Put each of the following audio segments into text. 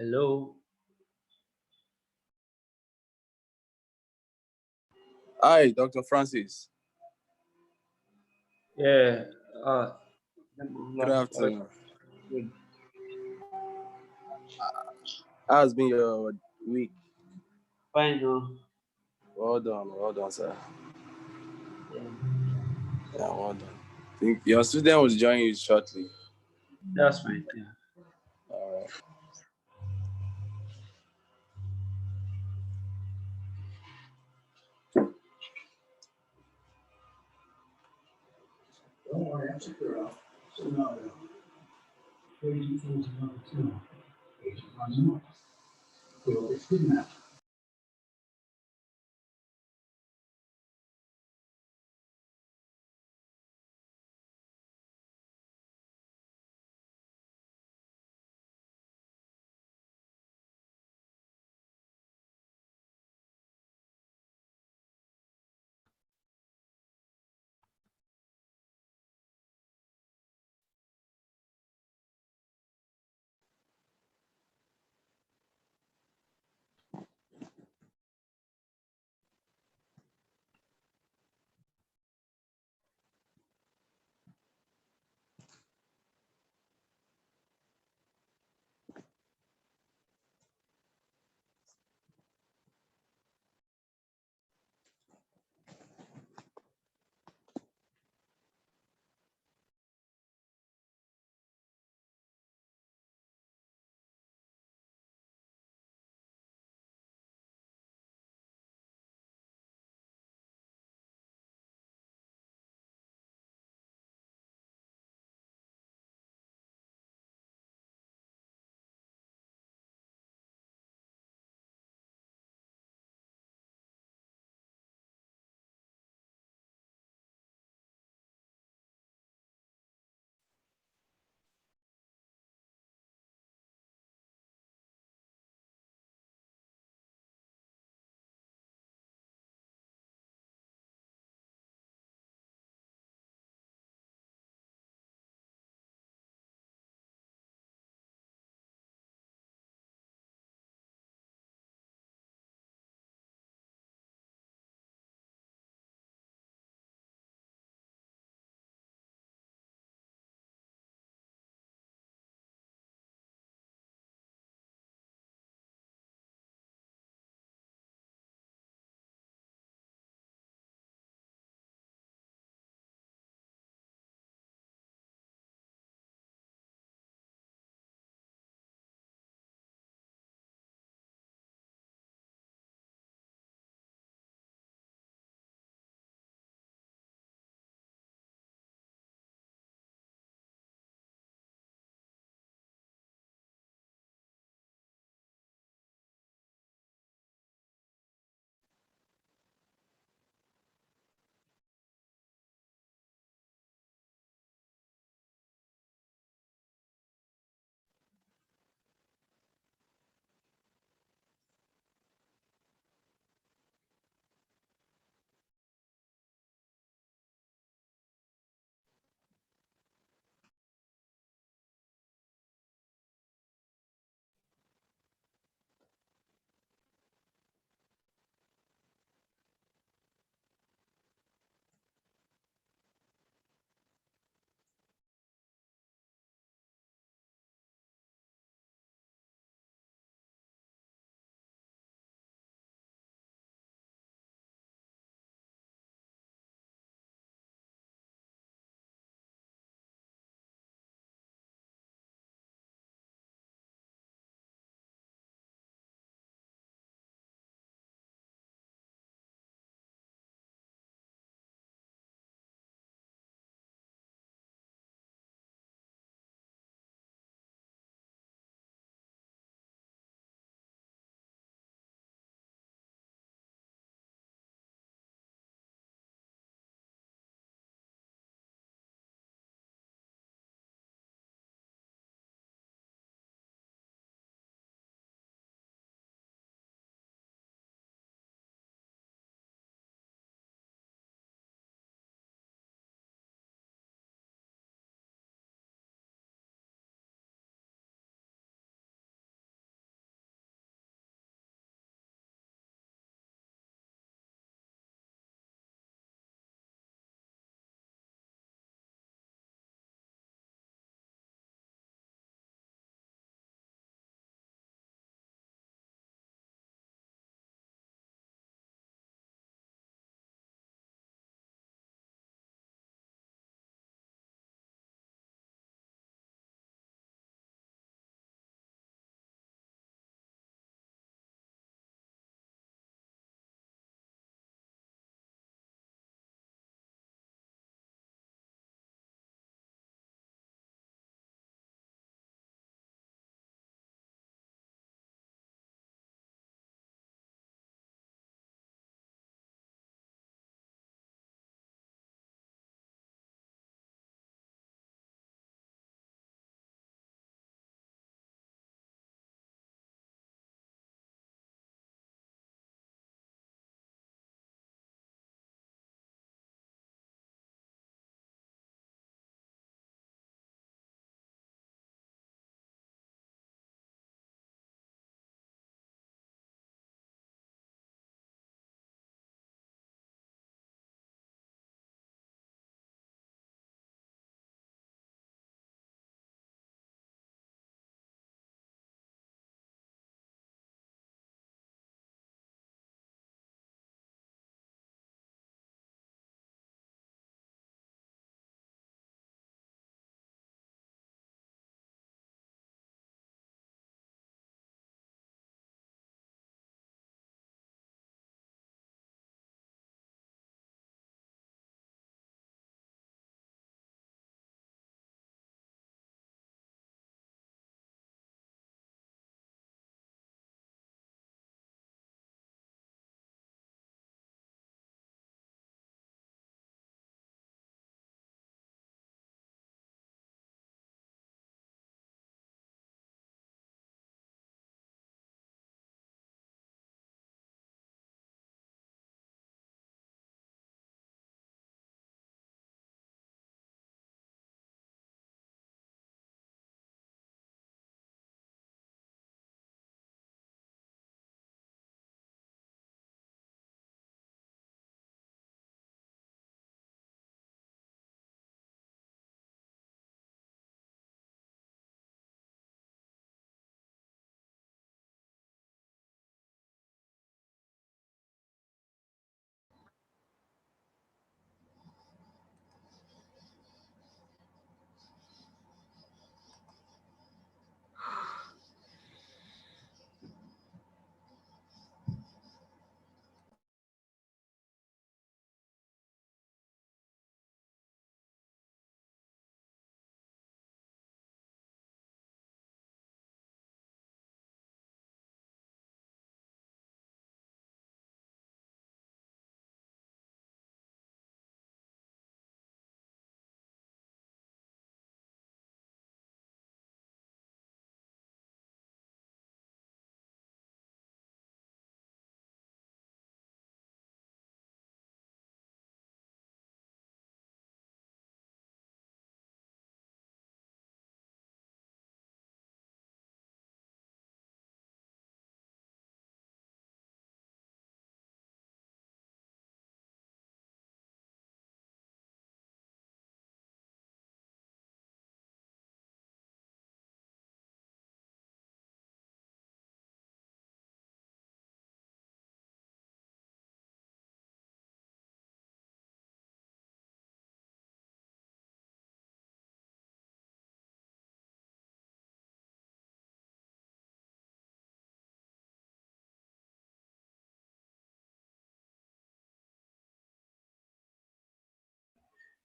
Hello. Hi, Dr. Francis. Yeah. Uh, Good afternoon. good. How's been your week? Fine. No. Well done, sir. Yeah. Yeah, well done. Think your student will join you shortly. That's fine. Yeah. All right. Don't worry, I took her out. So now, crazy things are number two. Agent runs amok. Will is kidnapped.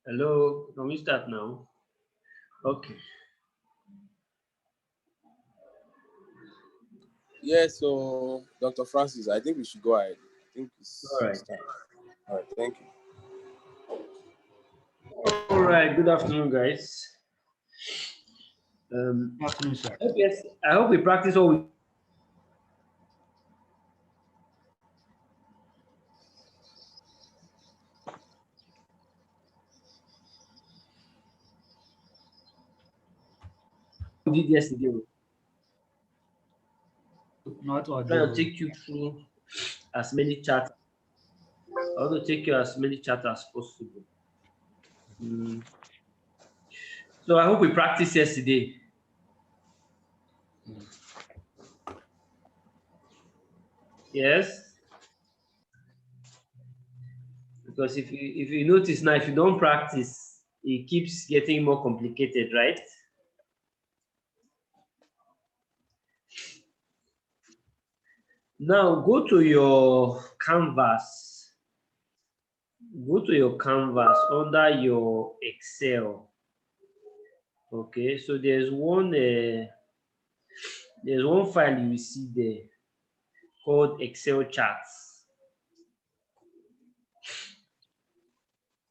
Hello, can we start now? Okay. Yeah, so Dr. Francis, I think we should go ahead. I think All right. it's time. All right, thank you. All right. Good afternoon, guys. Good afternoon, sir. Yes, I hope we practice all we did yesterday. Not I'm trying to audio. take you through as many charts. I want to take you as many charts as possible. So I hope we practiced yesterday. Yes. Because if you notice now, if you don't practice, it keeps getting more complicated, right? Now go to your canvas. Go to your canvas under your Excel. Okay, so there's one file you will see there called Excel charts.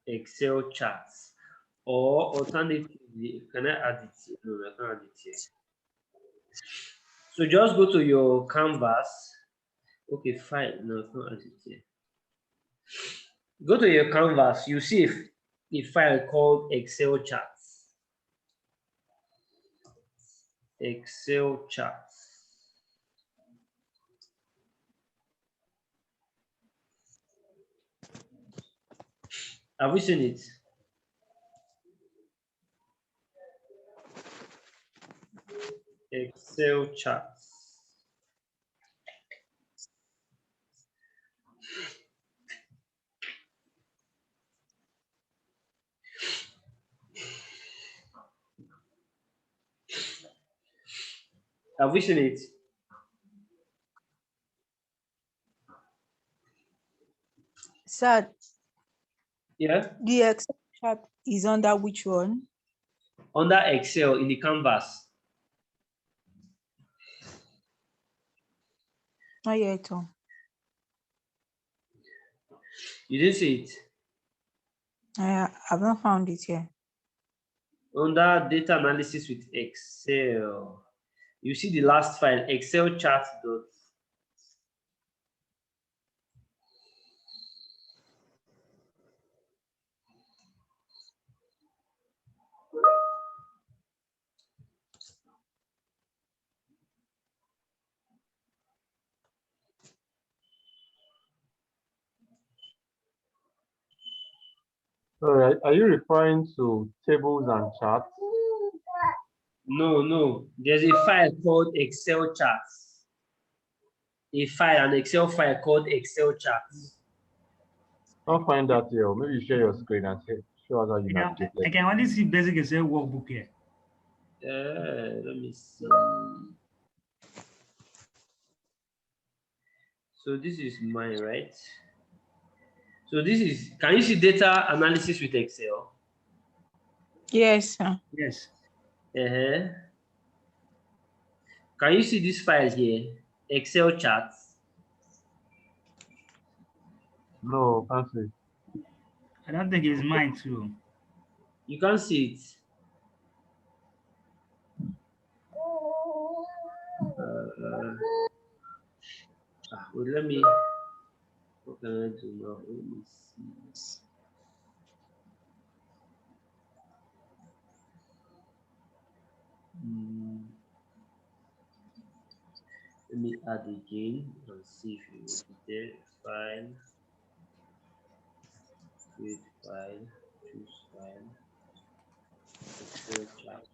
Excel charts. Or alternatively, can I add it? No, I can't add it here. So just go to your canvas. Okay, fine. No, I can't add it here. Go to your canvas, you see a file called Excel charts. Excel charts. Have we seen it? Excel charts. Have we seen it? Sir, Yeah. the Excel chart is under which one? Under Excel in the canvas. Not yet. Oh. You didn't see it? I've not found it yet. Under data analysis with Excel. You see the last file, Excel chart. All right. Are you referring to tables and charts? No. There's a file called Excel charts. An Excel file called Excel charts. I'll find that here. Maybe you share your screen and show us how you navigate I it. can only see basic Excel workbook here. Let me see. So this is mine, right? So this is, can you see data analysis with Excel? Yes, sir. Yes. Can you see this file here? Excel charts. No, can't see. I don't think it's mine too. You can't see it. Well, let me. What can I do now? Let me see. Let me add again and see if you will be there. File, create file, choose file, Excel charts.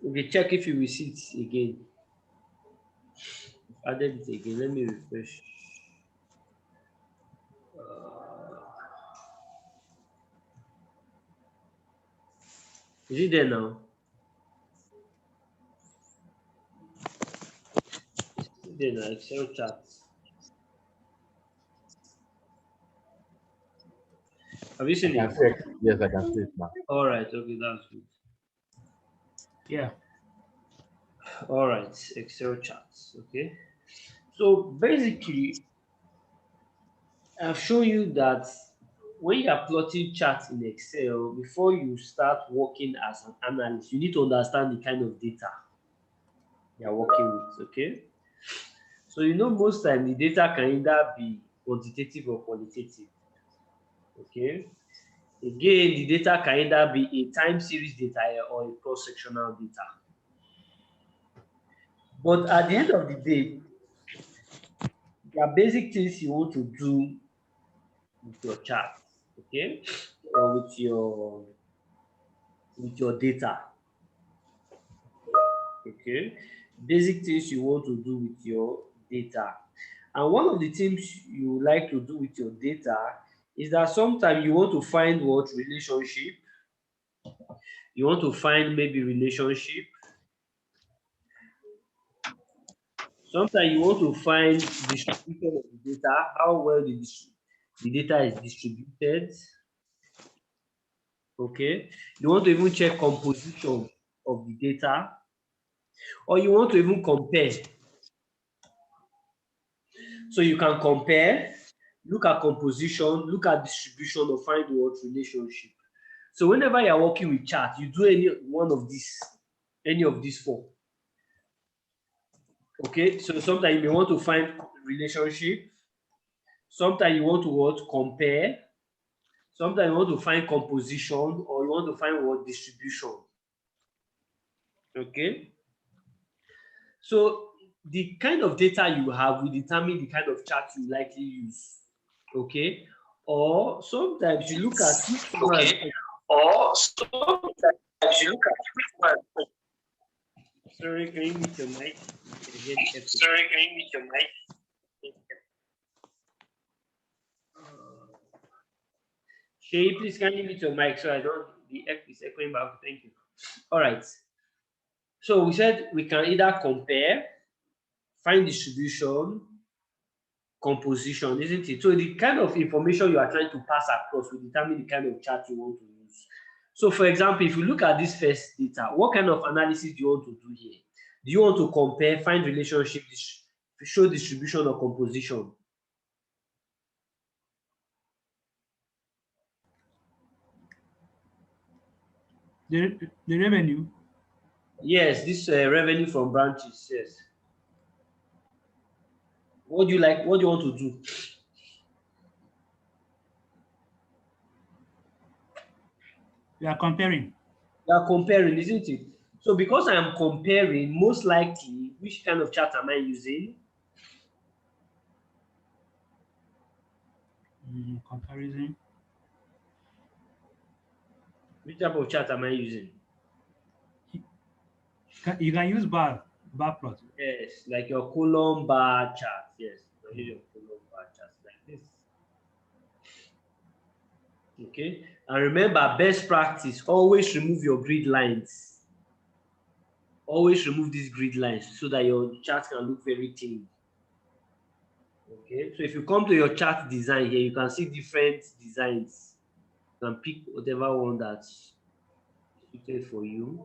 Okay, check if you will see it again. I've added it again. Let me refresh. Is it there now? It's there now, Excel charts. Have you I seen can it? see it. Yes, I can see it now. All right. Okay, that's good. Yeah. All right. Excel charts. Okay. So basically, I've shown you that when you are plotting charts in Excel, before you start working as an analyst, you need to understand the kind of data you are working with. Okay. So most time the data can either be quantitative or qualitative. Okay. Again, the data can either be a time series data or a cross-sectional data. But at the end of the day, there are basic things you want to do with your chart, okay, or with your data, okay. Basic things you want to do with your data, and one of the things you like to do with your data is that sometimes you want to find what relationship. You want to find maybe relationship. Sometimes you want to find distribution of the data, how well the data is distributed. Okay. You want to even check composition of the data, or you want to even compare. So you can compare, look at composition, look at distribution, or find what relationship. So whenever you're working with chart, you do any of these four. Okay, so sometimes you may want to find relationship, sometimes you want to what compare, sometimes you want to find composition, or you want to find what distribution. Okay, so the kind of data you have will determine the kind of chart you likely use. Okay, or sometimes you look at which one. Okay. Or sometimes you look at which one. Sorry, can you mute your mic? Sorry, can you mute your mic? Shay, please can you mute your mic so I don't the is echoing back? Thank you. All right. So we said we can either compare, find distribution, composition, isn't it? So the kind of information you are trying to pass across will determine the kind of chart you want to use. So for example, if you look at this first data, what kind of analysis do you want to do here? Do you want to compare, find relationship, show distribution, or composition? The revenue. Yes, this revenue from branches, yes. What do you like? What do you want to do? We are comparing. You are comparing, isn't it? So because I am comparing, most likely, which kind of chart am I using? Comparison. Which type of chart am I using? You can use bar plot. Yes, like your column bar chart. Yes, you use your column bar chart like this. Okay, and remember, best practice: always remove your grid lines. Always remove these grid lines so that your chart can look very clean. Okay, so if you come to your chart design here, you can see different designs. You can pick whatever one that's suited for you.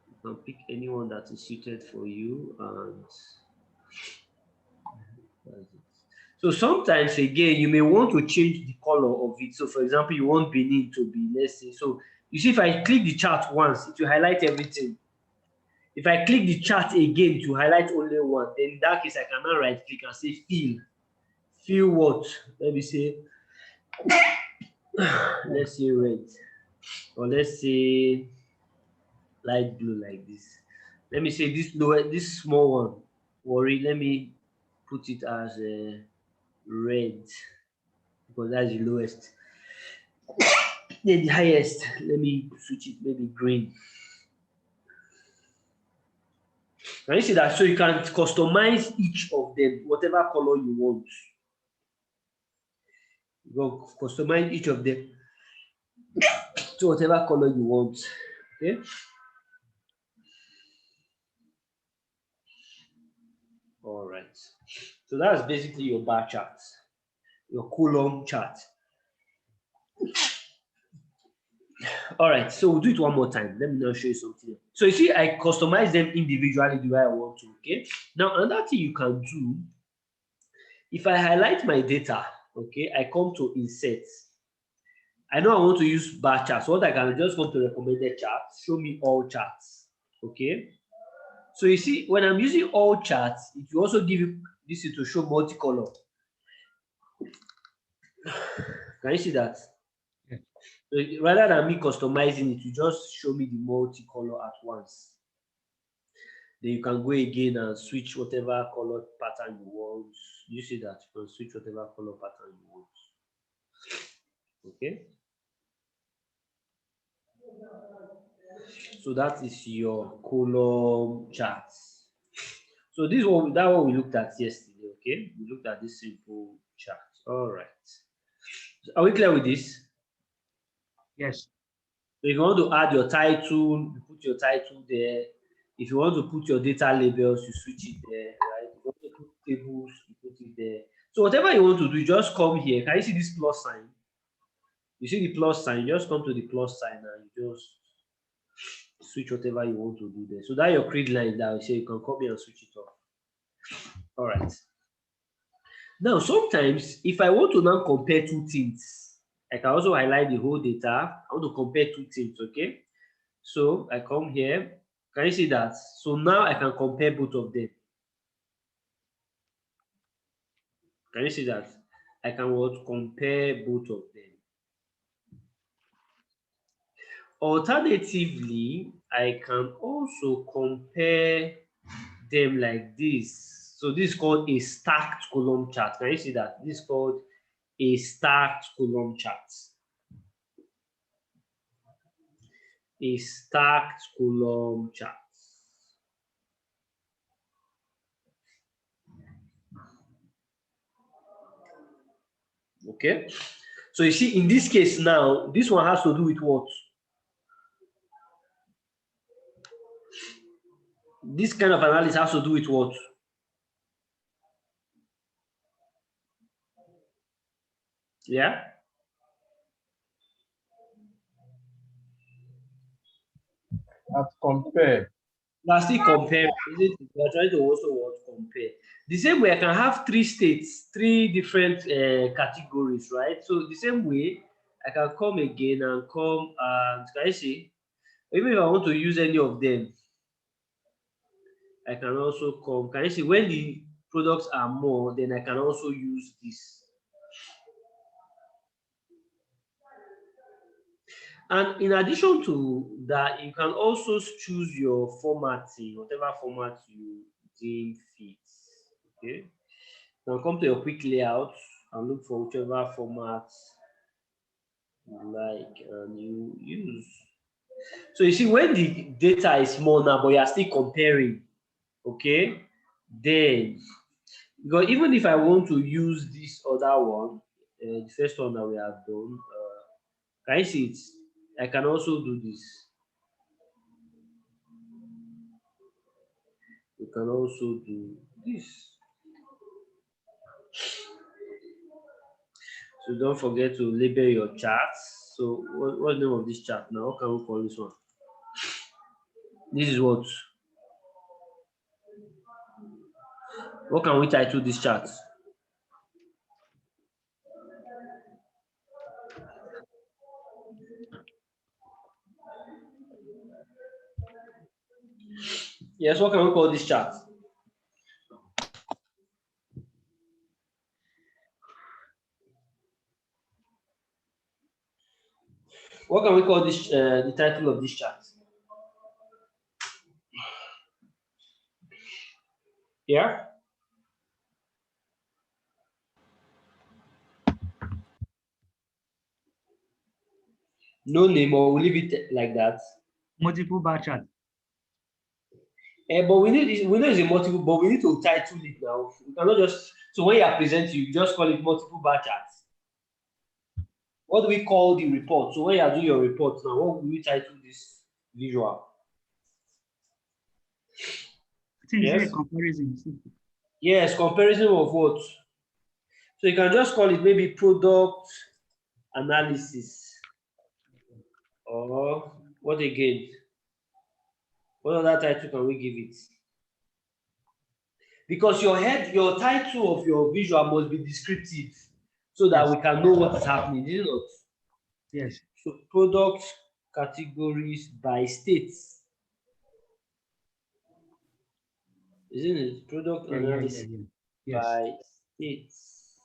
You can pick anyone that is suited for you, and that's it. So sometimes again, you may want to change the color of it. So for example, you want Benin to be, let's say, so you see if I click the chart once, it will highlight everything. If I click the chart again to highlight only one, then in that case, I can now right click and say fill. Fill what? Let me say, let's say red, or let's say light blue like this. Let me say this small one, worry, let me put it as a red because that's the lowest. Then the highest, let me switch it, maybe green. Can you see that? So you can customize each of them, whatever color you want. You go customize each of them to whatever color you want. Okay. All right. So that's basically your bar chart, your column chart. All right, so we'll do it one more time. Let me now show you something. So you see, I customize them individually the way I want to. Okay. Now another thing you can do, if I highlight my data, okay, I come to insert. I know I want to use bar charts. So what I can just come to recommended charts, show me all charts. Okay. So you see, when I'm using all charts, it will also give you this to show multicolor. Can you see that? Yeah. So rather than me customizing it, you just show me the multicolor at once. Then you can go again and switch whatever color pattern you want. You see that you can switch whatever color pattern you want. Okay. So that is your column charts. So this one, that one we looked at yesterday. Okay, we looked at this simple chart. All right. So are we clear with this? Yes. So if you want to add your title, you put your title there. If you want to put your data labels, you switch it there, right? If you want to put tables, you put it there. So whatever you want to do, you just come here. Can you see this plus sign? You see the plus sign, you just come to the plus sign and you just switch whatever you want to do there. So that your grid line that I say you can come here and switch it off. All right. Now, sometimes if I want to now compare two things, I can also highlight the whole data. I want to compare two things, okay? So I come here. Can you see that? So now I can compare both of them. Can you see that? I can what? Compare both of them. Alternatively, I can also compare them like this. So this is called a stacked column chart. Can you see that? This is called a stacked column chart. A stacked column chart. Okay. So you see, in this case now, this one has to do with what? This kind of analysis has to do with what? Yeah. Let's compare. Lastly, compare. We are trying to also what? Compare. The same way I can have three states, three different categories, right? So the same way I can come again and come and can you see? Even if I want to use any of them, I can also come. Can you see when the products are more, then I can also use this. And in addition to that, you can also choose your formatting, whatever format you deem fit. Okay. Now come to your quick layout and look for whichever format you like and you use. So you see when the data is small now, but you are still comparing, okay, then because even if I want to use this other one, the first one that we have done, can you see it? I can also do this. You can also do this. So don't forget to label your charts. So what's the name of this chart now? What can we call this one? This is what? What can we title this chart? Yes, what can we call this chart? What can we call this? The title of this chart? Yeah. No name, or we leave it like that. Multiple bar chart. But we know it's a multiple, but we need to title it now. We cannot just so when you are presenting, you just call it multiple bar charts. What do we call the report? So when you are doing your report now, what will we title this visual? I think it's Yes. a comparison. Yes, comparison of what? So you can just call it maybe product analysis. Or what again? What other title can we give it? Because your title of your visual must be descriptive so that we can know what is happening, is it not? Yes. So product categories by states. Isn't it? Product analysis Yes. by states.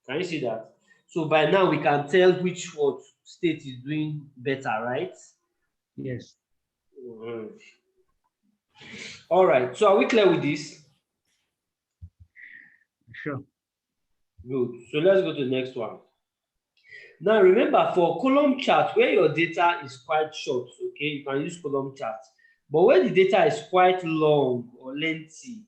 Can you see that? So by now we can tell which what state is doing better, right? Yes. Mhm. All right. So are we clear with this? Sure. Good. So let's go to the next one. Now remember, for column chart, where your data is quite short, okay, you can use column chart. But where the data is quite long or lengthy,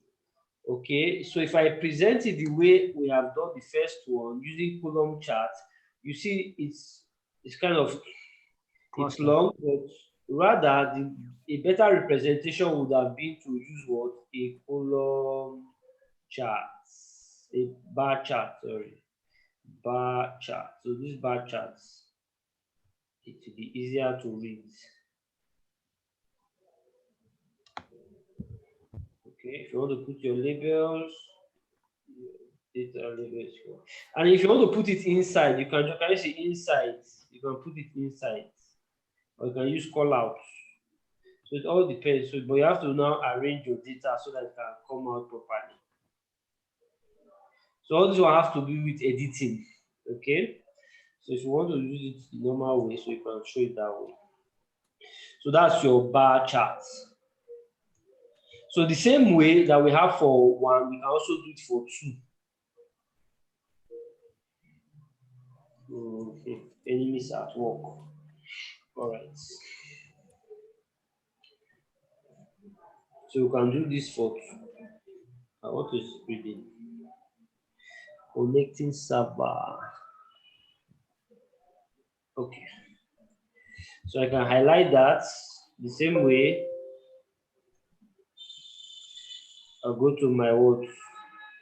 okay, so if I present it the way we have done the first one using column chart, you see it's kind of it's long, but rather a better representation would have been to use what? A column chart, a bar chart, sorry, bar chart. So this bar charts, it will be easier to read. Okay, if you want to put your labels, data labels here. And if you want to put it inside, you can you see inside, you can put it inside, or you can use call outs. So it all depends. So, but you have to now arrange your data so that it can come out properly. So all this will have to do with editing. Okay. So if you want to use it the normal way, so you can show it that way. So that's your bar chart. So the same way that we have for one, we can also do it for two. Okay. Enemies at work. All right. So you can do this for two. What is reading? Connecting server. Okay. So I can highlight that the same way. I'll go to my what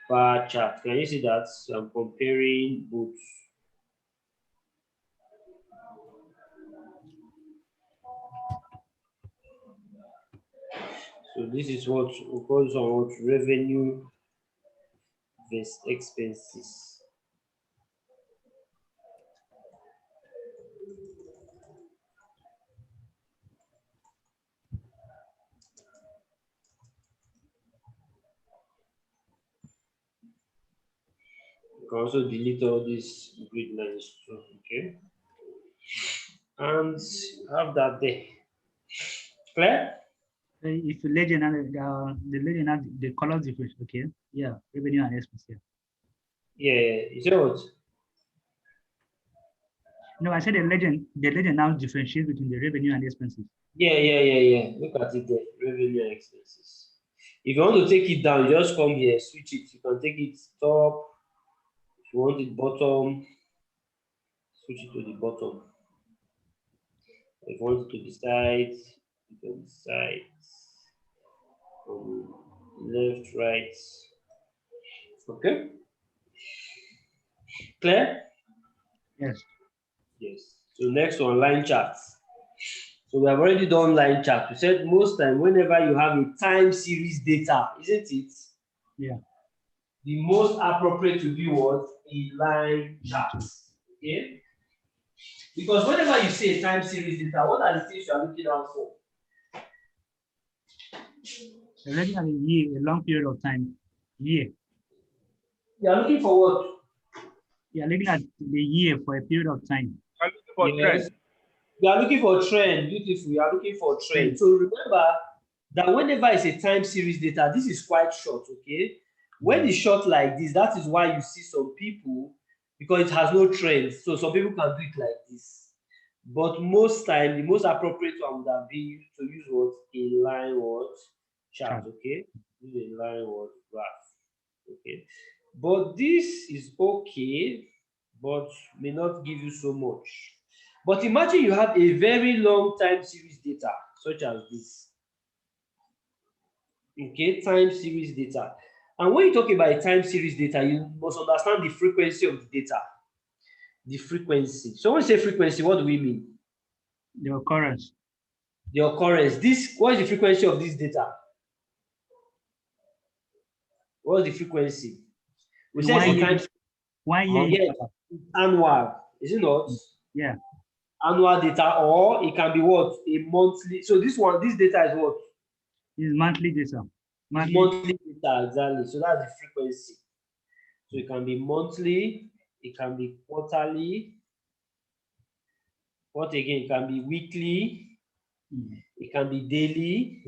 bar chart. Can you see that? So I'm comparing both. So this is what we call what revenue versus expenses. You can also delete all these grid lines too, okay? And have that there. Clear? If you legend the legend have the colors different, okay? Yeah, revenue and expense. Yeah. You see what? No, I said the legend now differentiates between the revenue and the expenses. Yeah. Look at it there. Revenue and expenses. If you want to take it down, you just come here, switch it. You can take it top. If you want it bottom, switch it to the bottom. If you want it to the side, you can decide. Left, right. Okay. Clear? Yes. Yes. So next one, line charts. So we have already done line chart. We said most time whenever you have a time series data, isn't it? Yeah. The most appropriate to be what? A line chart. Okay. Because whenever you say time series data, what are the things you are looking out for? Already have a year, a long period of time. Year. You are looking for what? You are looking at the year for a period of time. I'm looking for trends. You are looking for trend. Beautiful. You are looking for trend. So remember that whenever it's a time series data, this is quite short, okay? When it's short like this, that is why you see some people, because it has no trend. So some people can do it like this. But most time, the most appropriate one would have been to use what? A line what? Chart, okay? Use a line what? Graph, okay? But this is okay, but may not give you so much. But imagine you have a very long time series data, such as this. Okay, time series data. And when you talk about a time series data, you must understand the frequency of the data. The frequency. So when we say frequency, what do we mean? The occurrence. The occurrence. What is the frequency of this data? What is the frequency? We say it's a time. 1 year. Yes, annual. Is it not? Yeah. Annual data, or it can be what? A monthly. So this data is what? Is monthly data. Monthly data, exactly. So that's the frequency. So it can be monthly, it can be quarterly. What again? It can be weekly, it can be daily.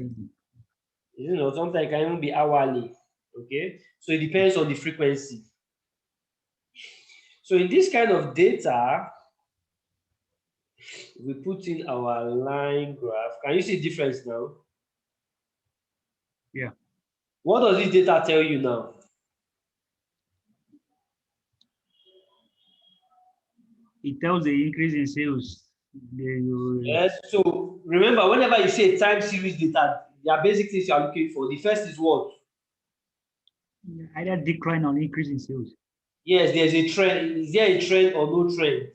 Sometimes it can even be hourly. Okay, so it depends on the frequency. So in this kind of data, we put in our line graph. Can you see the difference now? Yeah. What does this data tell you now? It tells the increase in sales. Yes. So remember, whenever you say time series data, there are basic things you are looking for. The first is what? Either decline or increase in sales. Yes, there's a trend. Is there a trend or no trend?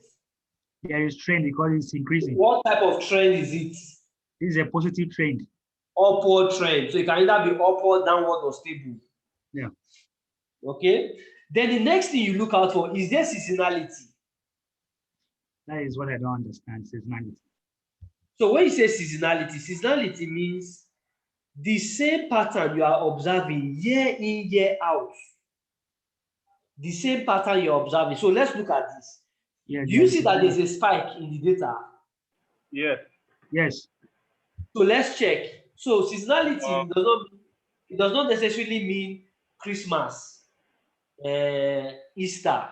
There is trend because it's increasing. What type of trend is it? This is a positive trend. Upward trend. So it can either be upward, downward, or stable. Yeah. Okay. Then the next thing you look out for is there seasonality. That is what I don't understand, seasonality. So when you say seasonality means the same pattern you are observing year in, year out. The same pattern you're observing. So let's look at this. Yeah, do you see that there's a spike in the data? Yes. Yes. So let's check. So seasonality does not necessarily mean Christmas, Easter,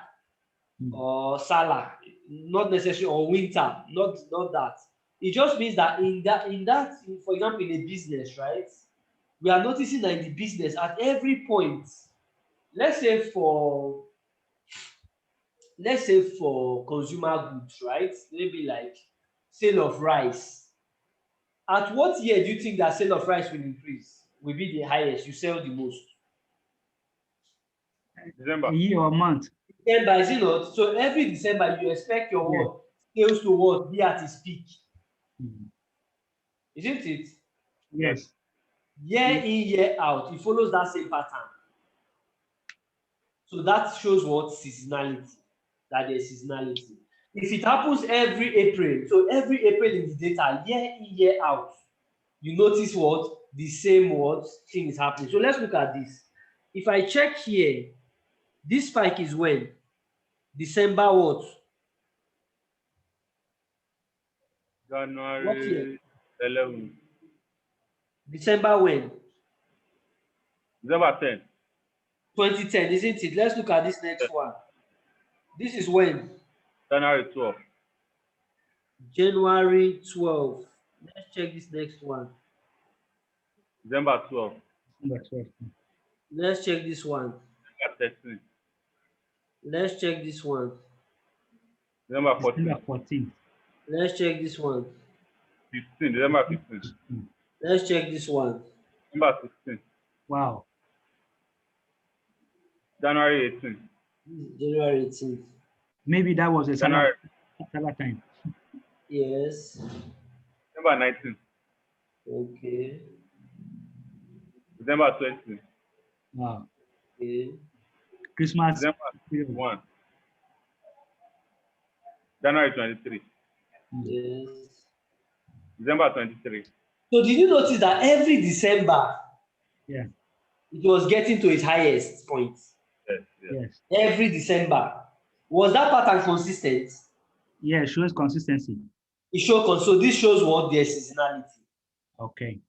or Salah, not necessarily, or winter, not that. It just means that in that, for example, in a business, right? We are noticing that in the business at every point, let's say for consumer goods, right? Maybe like sale of rice. At what year do you think that sale of rice will increase? Will be the highest? You sell the most? December. A year or month. December, is it not? So every December you expect your sales to what? Be at its peak. Isn't it? Yes. Year in, year out, it follows that same pattern. So that shows what? Seasonality. That there's seasonality. If it happens every April, so every April in the data, year in, year out, you notice what? The same thing is happening. So let's look at this. If I check here, this spike is when? December what? January 11. December when? December 10. 2010, isn't it? Let's look at this next one. This is when? January 12. January 12. Let's check this next one. December 12. December 12. Let's check this one. December 13. Let's check this one. December 14. December 14. Let's check this one. 15. December 15. Let's check this one. December 16. Wow. January 18. January 18th. Maybe that was a January. summer time. Yes. December 19. Okay. December 20. Wow. Okay. Christmas. December 1. January 23. Yes. December 23. So did you notice that every December, Yeah. it was getting to its highest point? Yes. Yes. Yes. Every December. Was that pattern consistent? Yeah, shows consistency. So this shows what? There's seasonality. Okay.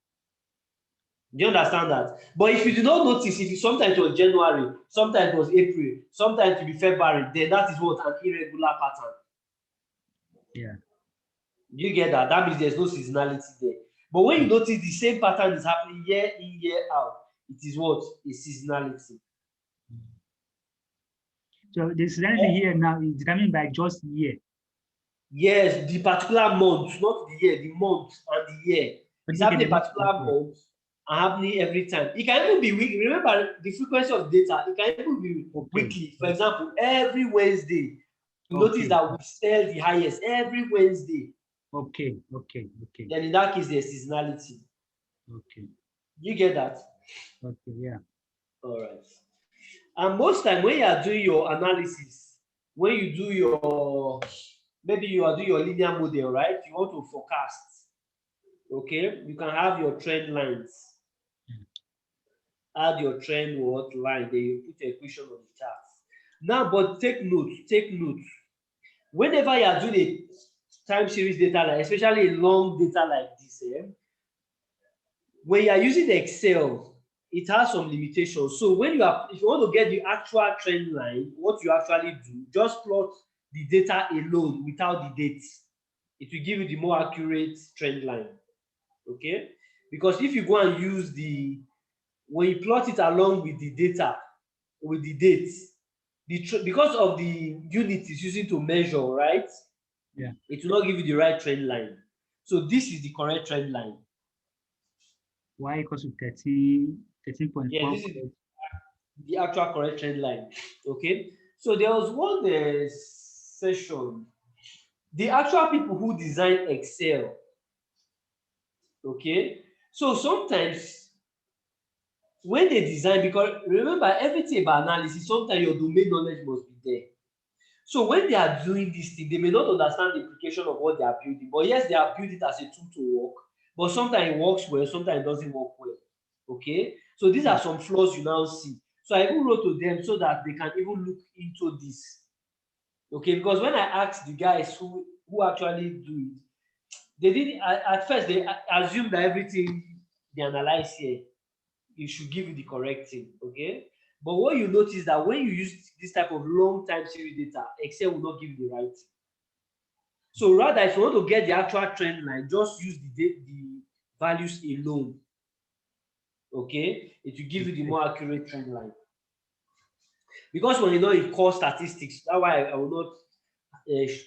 Do you understand that? But if you do not notice, sometimes it was January, sometimes it was April, sometimes it will be February, then that is what? An irregular pattern. Yeah. Do you get that? That means there's no seasonality there. But when you notice the same pattern is happening year in, year out, it is what? A seasonality. So the seasonality here now is determined by just year. Yes, the particular month, not the year, the month and the year. It's happening a particular month happening every time. It can even be weekly. Remember the frequency of data, it can even be Okay. weekly. For example, every Wednesday, you notice Okay. that we sell the highest every Wednesday. Okay. Okay. Okay. Then in that case, there's seasonality. Okay. You get that? Okay. Yeah. All right. And most time when you are doing your analysis, when you do your, maybe you are doing your linear model, right? You want to forecast. Okay, you can have your trend lines. Add your trend what line, then you put your equation on the chart. Now, but take note, take note. Whenever you are doing a time series data, like especially a long data like this, when you are using Excel, it has some limitations. So when you are, if you want to get the actual trend line, what you actually do, just plot the data alone without the dates. It will give you the more accurate trend line. Okay, because if you go and use the, when you plot it along with the data, with the dates, because of the unit it's using to measure, right? Yeah. It will not give you the right trend line. So this is the correct trend line. Y equals to 13.4. Yeah, this is the actual correct trend line. Okay, so there was one session. The actual people who design Excel. Okay, so sometimes when they design, because remember everything about analysis, sometimes your domain knowledge must be there. So when they are doing this thing, they may not understand the implication of what they are building. But yes, they are building it as a tool to work. But sometimes it works well, sometimes it doesn't work well. Okay, so these are some flaws you now see. So I even wrote to them so that they can even look into this. Okay, because when I asked the guys who actually do it, they didn't at first they assumed that everything they analyze here, you should give you the correct thing. Okay, but what you notice that when you use this type of long time series data, Excel will not give you the right thing. So rather, if you want to get the actual trend line, just use the values alone. Okay, it will give you the more accurate trend line. Because when you know in core statistics, that's why I will not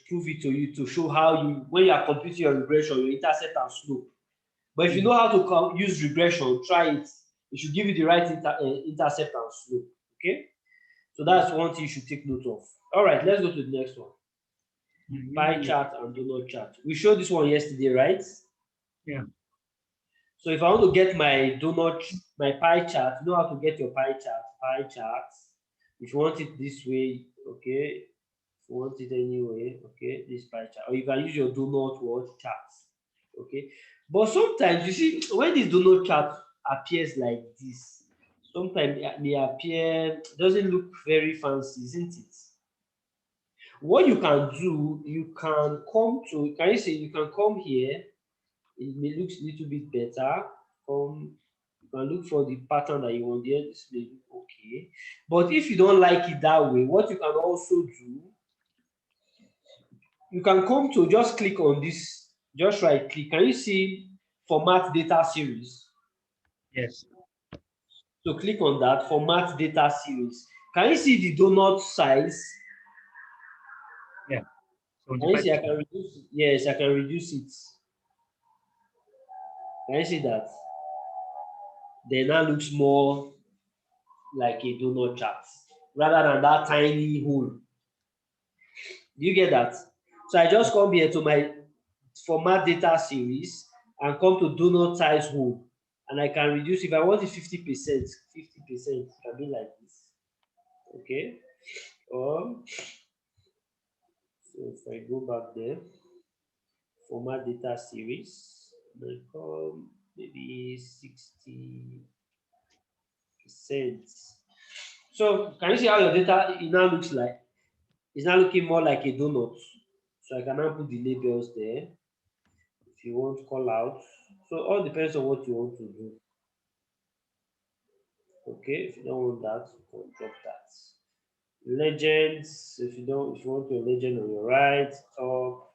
prove it to you to show how you, when you are computing your regression, your intercept and slope. But if you know how to use regression, try it. It should give you the right intercept and slope. Okay, so that's one thing you should take note of. All right, let's go to the next one. Pie chart and donut chart. We showed this one yesterday, right? Yeah. So if I want to get my pie chart, you know how to get your pie chart. Pie charts. If you want it this way, okay. If you want it anyway, okay, this pie chart. Or you can use your donut word charts. Okay. But sometimes you see when this donut chart appears like this, sometimes it may appear, doesn't look very fancy, isn't it? What you can do, you can come to, can you see, you can come here, it may look a little bit better. You can look for the pattern that you want there. This may look okay. But if you don't like it that way, what you can also do, you can come to just click on this, just right click. Can you see format data series? Yes. So click on that, format data series. Can you see the donut size? Yeah. Can you see I can reduce it? Yes, I can reduce it. Can you see that? Then now looks more like a donut chart rather than that tiny hole. Do you get that? So I just come here to my format data series and come to donut size hole, and I can reduce. If I want it 50%, 50% can be like this. Okay. So if I go back there, format data series, I come maybe 60%. So can you see how your data it now looks like? It's now looking more like a donut. So I can now put the labels there. If you want call out. So all depends on what you want to do. Okay, if you don't want that, you can drop that. Legends, if you want your legend on your right, top,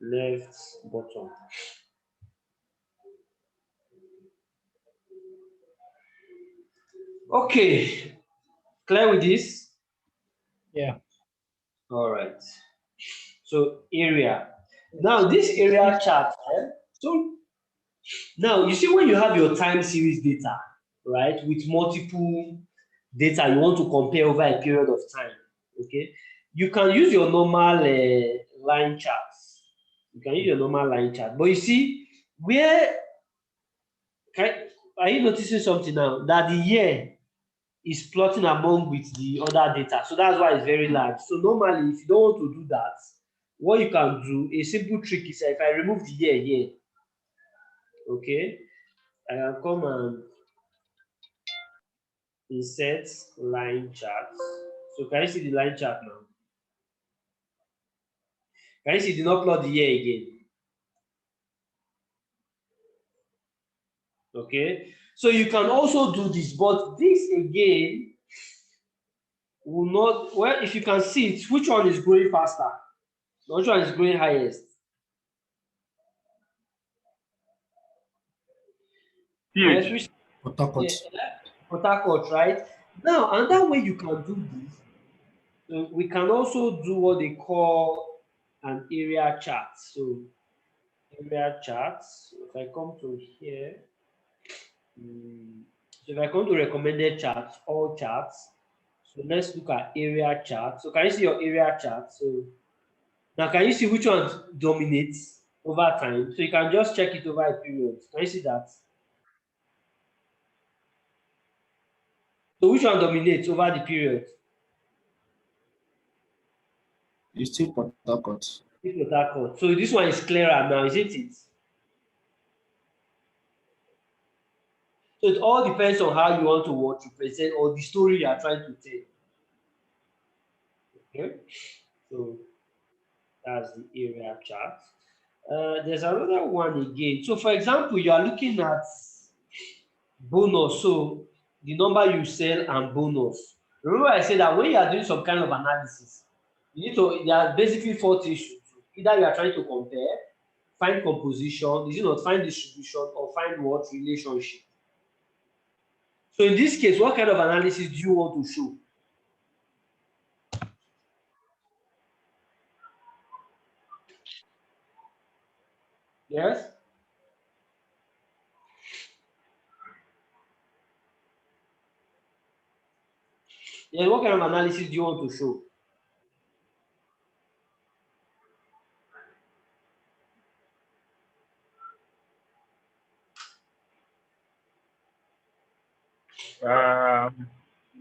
left, bottom. Okay, clear with this? Yeah. All right. So area. Now this area chart, so Now, you see when you have your time series data, right, with multiple data you want to compare over a period of time, okay, you can use your normal line charts. You can use your normal line chart. But you see, where are you noticing something now? That the year is plotting among with the other data. So that's why it's very large. So normally, if you don't want to do that, what you can do, a simple trick is if I remove the year here, okay, I can come and insert line chart. So can you see the line chart now? Can you see it did not plot the year again? Okay. So you can also do this, but this again will not, well, if you can see it, which one is growing faster? Which one is growing highest? Yes, Huge. which Port Harcourt. Port Harcourt, right? Now, another way you can do this, we can also do what they call an area chart. So area charts. So if I come to here, so if I come to recommended charts, all charts. So let's look at area chart. So can you see your area chart? So now can you see which one dominates over time? So you can just check it over a period. Can you see that? So which one dominates over the period? It's still Port Harcourt. Port Harcourt. So this one is clearer now, isn't it? So it all depends on how you want to what to present or the story you are trying to tell. Okay, so that's the area chart. There's another one again. So for example, you are looking at bonus. So the number you sell and bonus. Remember I said that when you are doing some kind of analysis, you need to, there are basically four things you do. Either you are trying to compare, find composition, is it not, find distribution, or find what relationship. So in this case, what kind of analysis do you want to show? Yes? Yes, what kind of analysis do you want to show?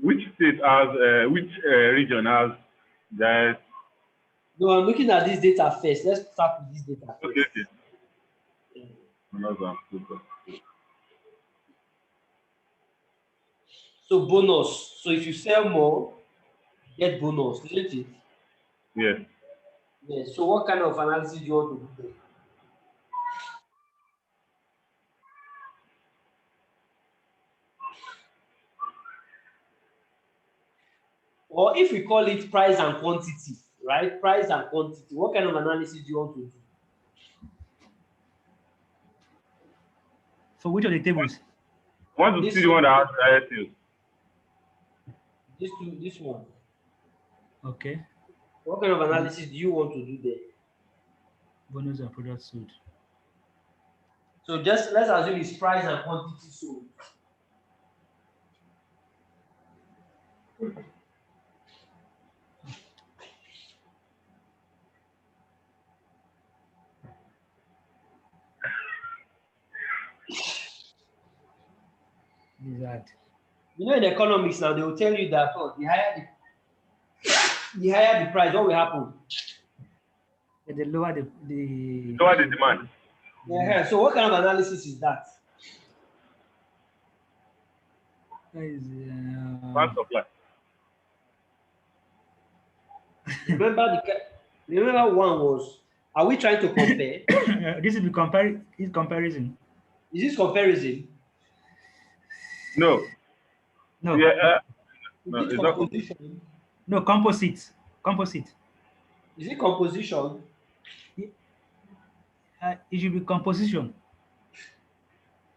Which state has, which region has that? No, I'm looking at this data first. Let's start with this data Okay, first. okay. Another. So bonus. So if you sell more, you get bonus, isn't it? Yes. Yes. So what kind of analysis do you want to do there? Or if we call it price and quantity, right? Price and quantity. What kind of analysis do you want to do? For which of the tables? Want to This see the one that has higher sales. this one. Okay. What kind of analysis do you want to do there? Bonus and product sold. So just let's assume it's price and quantity sold. Is that You know, in economics now, they will tell you that the higher the price, what will happen? the lower the Lower the demand. Yeah. So what kind of analysis is that? is Demand supply. Remember one was, are we trying to compare? this is comparison. Is this comparison? No. No, Yeah. Is No, it it's not. composition? no, composite. Composite. Is it composition? It should be composition.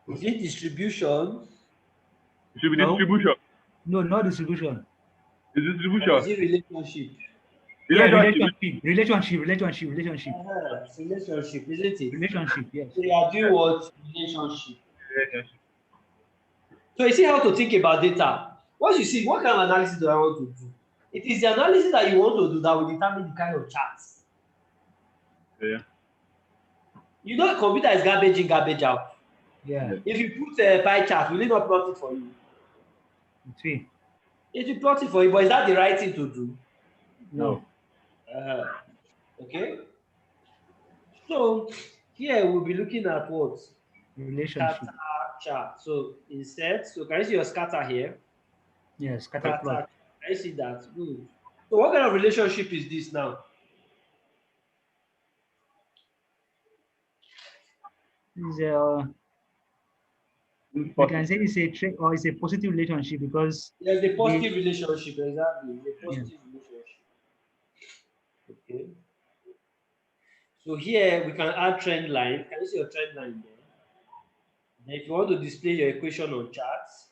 Is it distribution? It should be No. distribution. No, not distribution. It's Or is distribution. it relationship? Yeah, Relationship. relationship, Relationship, isn't it? relationship. Yes. So you are doing what? Relationship. Relationship. So you see how to think about data. Once you see what kind of analysis do I want to do, it is the analysis that you want to do that will determine the kind of charts. Yeah. You know, computer is garbage in, garbage out. Yeah. If you put a pie chart, will it not plot it for you? It's me. It will plot it for you, but is that the right thing to do? No. Okay. So here we'll be looking at what? Relationship. Scatter chart. So instead, so can you see your scatter here? Yes. Scatter Scatter. plot. Can you see that? Good. So what kind of relationship is this now? Is It's we can possible. say it's a trait or it's a positive relationship because There's a the, positive relationship, exactly. A positive relationship. Okay. So here we can add trend line. Can you see your trend line there? Then if you want to display your equation on charts,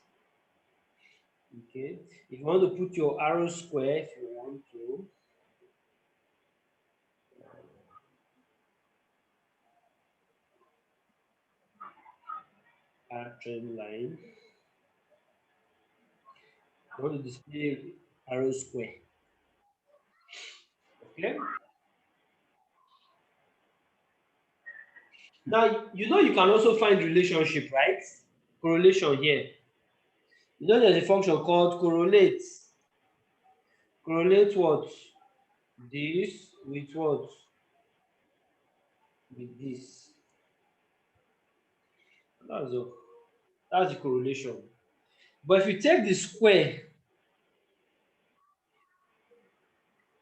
okay. If you want to put your arrow square, if you want to, add trend line. You want to display arrow square. Okay. Now you know you can also find relationship, right? Correlation here. You know there's a function called correlate. Correlate what? This with what? With this. That's the correlation. But if you take the square,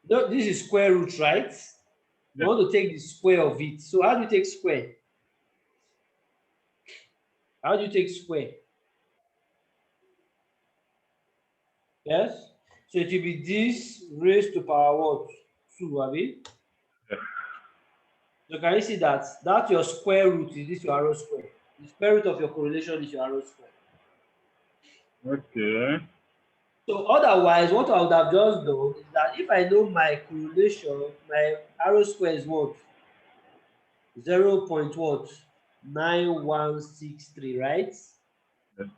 this is square root, right? You want to take the square of it. So how do you take square? How do you take square? Yes? So it will be this raised to power what? 2, have it? Yeah. So can you see that? That's your square root, is this your arrow square? The square root of your correlation is your arrow square. Okay. So otherwise, what I would have just done is that if I know my correlation, my arrow square is what? 0. What? 9163, right? Yeah.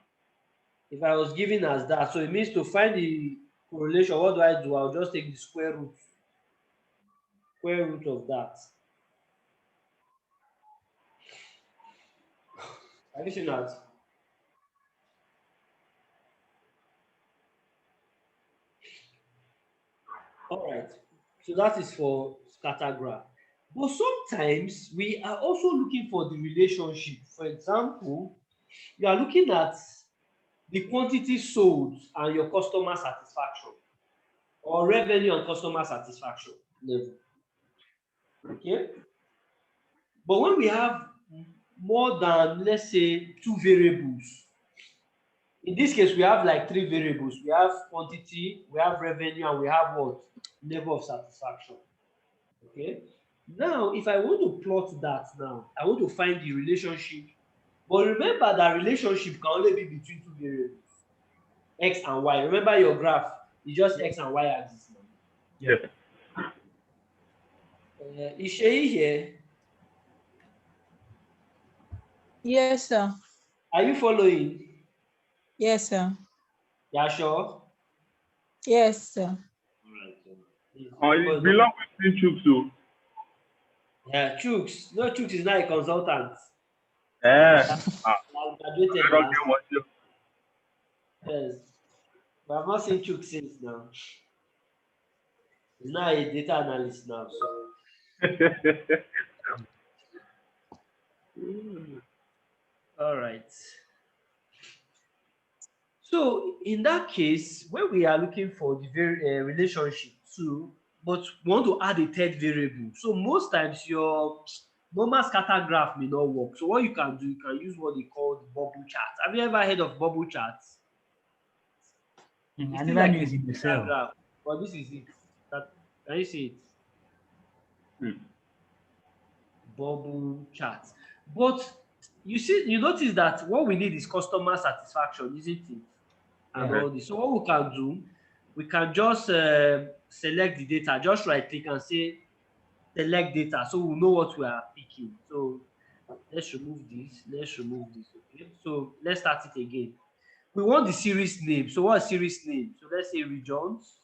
If I was given as that, so it means to find the correlation, what do? I'll just take the square root of that. Have you seen that? All right. So that is for scatter graph. But sometimes we are also looking for the relationship. For example, you are looking at the quantity sold and your customer satisfaction, or revenue and customer satisfaction level. Okay. But when we have more than, let's say, 2 variables, in this case, we have like 3 variables. We have quantity, we have revenue, and we have what? Level of satisfaction. Okay. Now, if I want to plot that now, I want to find the relationship. But remember that relationship can only be between 2 variables, X and Y. Remember your graph, it's just X and Y axis now. Yes. Is Shay here? Yes, sir. Are you following? Yes, sir. Yeah, sure. Yes, sir. It belongs with Chooks too. Yeah, Chooks. No, Chooks is not a consultant. Yeah. Graduated I don't last. get what you. Yes. But I've not seen Chooks since now. He's now a data analyst now. So. All right. So in that case, when we are looking for the relationship too, but we want to add a third variable. So most times your normal scatter graph may not work. So what you can do, you can use what they call the bubble chart. Have you ever heard of bubble charts? I never knew it's in the cell. Graph, but this is it. Can you see it? Bubble chart. But you notice that what we need is customer satisfaction, isn't it? And all this. So what we can do, we can just select the data, just right click and say select data, so we'll know what we are picking. So let's remove this. Let's remove this. Okay. So let's start it again. We want the series name. So what's series name? So let's say regions.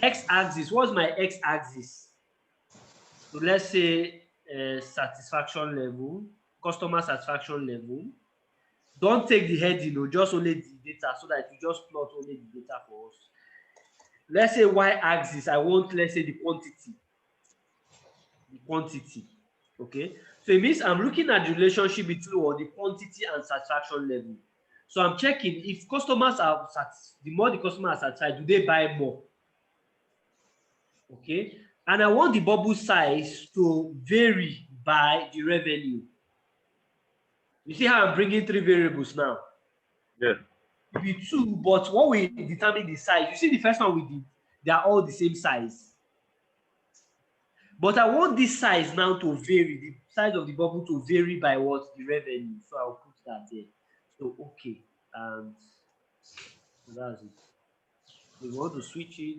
X-axis. What's my x-axis? So let's say satisfaction level, customer satisfaction level. Don't take the heading, or just only the data, so that you just plot only the data for us. Let's say y-axis. I want, let's say, the quantity. The quantity. Okay. So it means I'm looking at the relationship between what the quantity and satisfaction level. So I'm checking if customers are the more the customer are satisfied, do they buy more? Okay. And I want the bubble size to vary by the revenue. You see how I'm bringing three variables now? Yes. It be two, but what we determine the size. You see the first one we did, they are all the same size. But I want this size now to vary, the size of the bubble to vary by what? The revenue. So I'll put that there. So okay, and so that's it. So we want to switch it.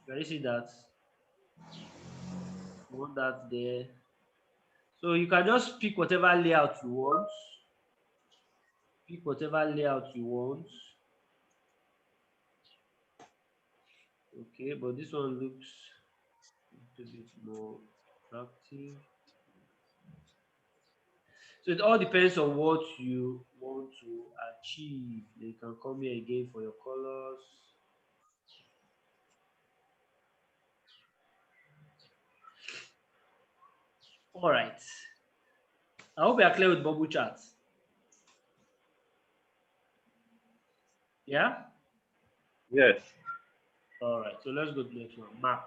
Can you see that? We want that there. So you can just pick whatever layout you want. Pick whatever layout you want. Okay, but this one looks a little bit more attractive. So it all depends on what you want to achieve. You can come here again for your colors. All right. I hope you are clear with bubble charts. Yeah? Yes. All right. So let's go to the next one. Map.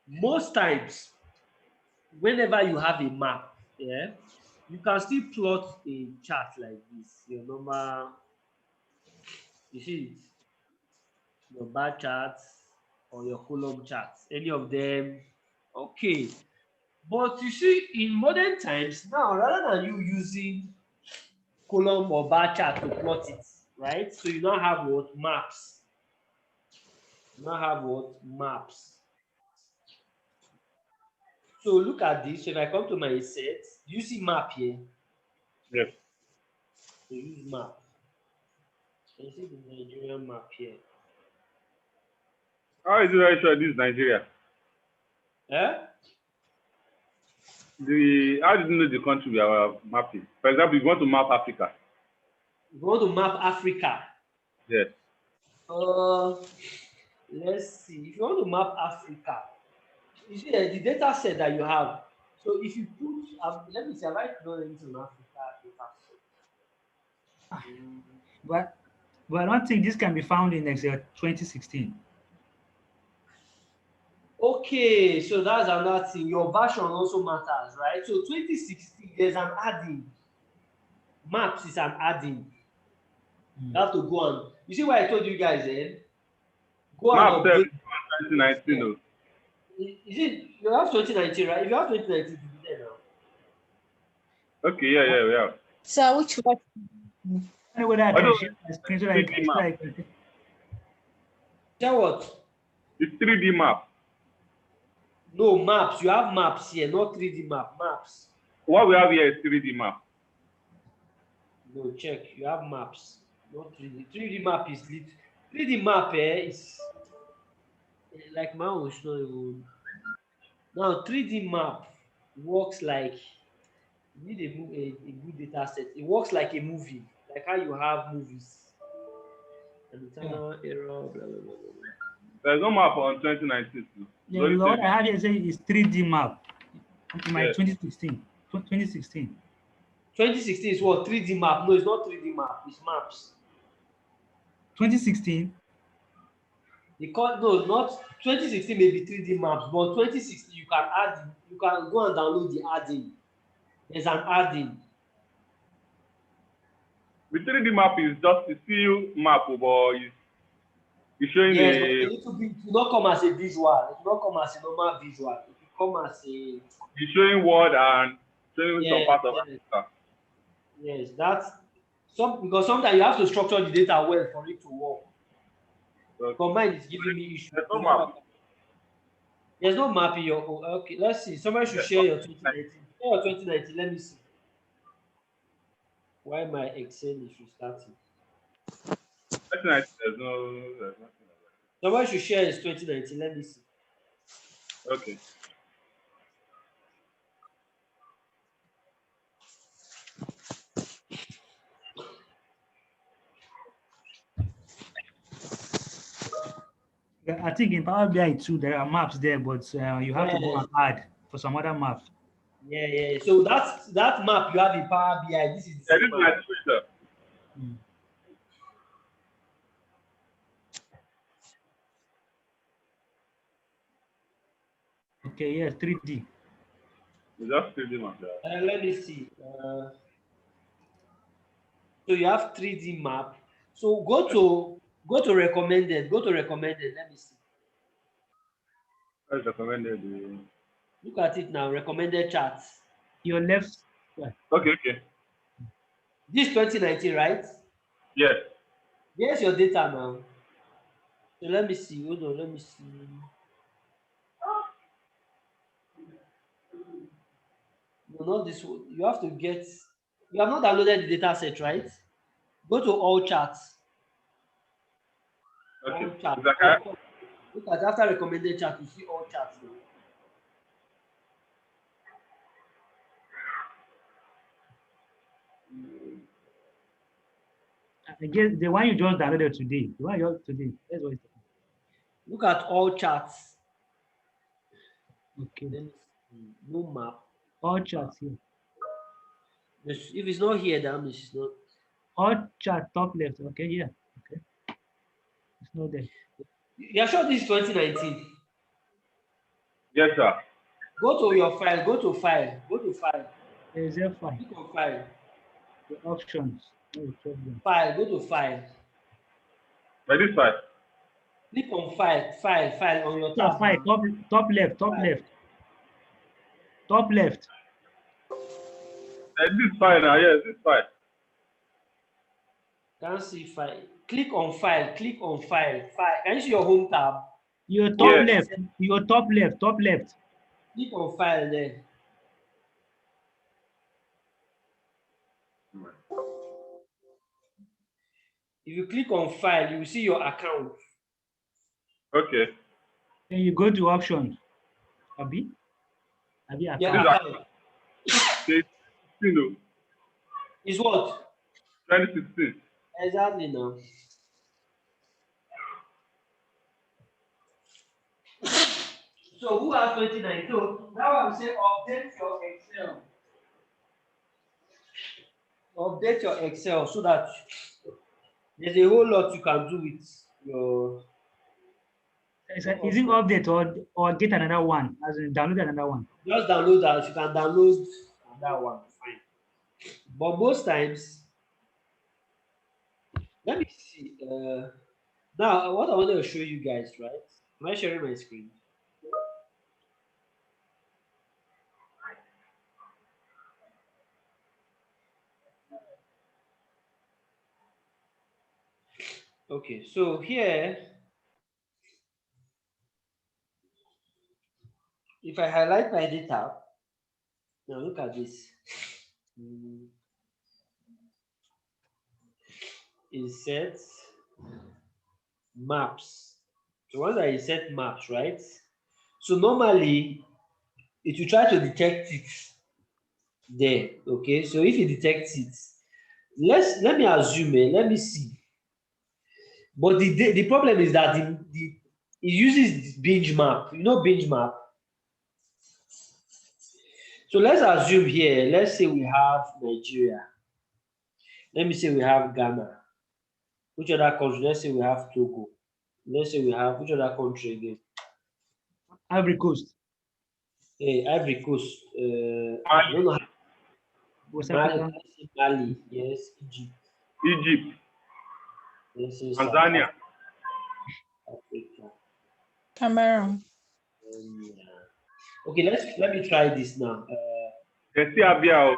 Most times, whenever you have a map, yeah, you can still plot a chart like this. Your normal, you see it, your bar charts or your column charts, any of them. Okay. But you see, in modern times now, rather than you using column or bar chart to plot it, right? So you now have what? Maps. You now have what? Maps. So look at this. If I come to my set, do you see map here? Yes. So use map. You see the Nigerian map here. How is it very sure this is Nigeria? Eh? How did you know the country we are mapping? For example, if you want to map Africa. If you want to map Africa, Yes. let's see. If you want to map Africa, you see the data set that you have. So if you put, let me see, have I done anything on Africa data set? But I don't think this can be found in Excel 2016. Okay, so that's another thing. Your version also matters, right? So 2016, there's an adding. Maps is an adding. You have to go on. You see what I told you guys, eh? Go Map and update. 2019. No. Is it you have 2019, right? If you have 2019, you'll be there now. Okay, yeah. So which one? I know whether I I can don't- share my screen so that I can see. Yeah, what? It's 3D map. No, maps. You have maps here, not 3D map. Maps. What we have here is 3D map. No, check. You have maps, not 3D. 3D map is lit. 3D map is like my own. Not even. Now 3D map works like you need a good data set. It works like a movie, like how you have movies. An internal error, blah, blah, blah, blah. There's no map on 2019. Yeah, what I have here is 3D map. In my Yes. 2016. 2016. 2016 is what? 3D map. No, it's not 3D map. It's maps. 2016. No, not 2016 may be 3D maps, but 2016 you can add. You can go and download the add-in. There's an add-in. The 3D map is just a still map, but it's showing Yes, but it will not come as a visual. It will not come as a normal visual. It will come as a. it's showing word and showing some part of Africa. Yes, that's because sometimes you have to structure the data well for it to work. But mine is giving me issue. There's no map. There's no map in your own. Okay, let's see. Somebody should share your 2019. Share your 2019. Let me see. Why my Excel is restarting? There's nothing like Somebody should share his 2019. Let me see. that. Okay. Yeah, I think in Power BI too, there are maps there, but you have to go Yeah. and add for some other maps. Yeah. So that map you have in Power BI. This is the Yeah, same this is my map. Twitter. Okay, yeah, 3D. It's just 3D map. Yeah. Let me see. So you have 3D map. So go to recommended. Go to recommended. Let me see. That's recommended. Look at it now. Recommended charts. Your left. Yeah. Okay. This 2019, right? Yes. Here's your data now. So let me see. Hold on. Let me see. No, not this one. You have to get. You have not downloaded the data set, right? Go to all charts. Okay. All charts. Is that correct? Look at after recommended chart, you see all charts now. I guess the one you just downloaded today. The one you just today. That's what it's Look at all charts. okay. Let me see. No map. All charts here. If it's not here, that means it's not. All chart top left. Okay, yeah. Okay. It's not there. You're sure this is 2019? Yes, sir. Go to your file. Go to file. Go to file. There's a file. Click on file. The options. No problem. File. Go to file. By this side. Click on file. File on your Yeah, tab. file. Top left. Top File. left. Top left. This is fine now. Yes, this is fine. Can't see file. Click on file. Click on file. File. Can you see your home tab? Your top Yes. left. Your top left. Top left. Click on file there. If you click on file, you will see your account. Okay. Then you go to options. Abi? Your Account. account Okay. is what? 2016. Exactly now. So who has 29? So now I will say update your Excel. Update your Excel so that there's a whole lot you can do with your. Is it update or get another one? As in download another one. Just download that. You can download that one. Fine. But most times, let me see. Now, what I wanted to show you guys, right? Am I sharing my screen? Okay, so here, if I highlight my data, now look at this. Insert maps. So once I insert maps, right? So normally it will try to detect it there. Okay, so if it detects it, let me assume, let me see. But the problem is that it uses binge map. You know binge map. So let's assume here. Let's say we have Nigeria. Let me say we have Ghana. Which other country? Let's say we have Togo. Let's say we have which other country again? Ivory Coast. Ivory Coast. I don't know. West Africa. Mali. Yes. Egypt. Egypt. Let's say Tanzania. Africa. Cameroon. Okay, let me try this now. Abia.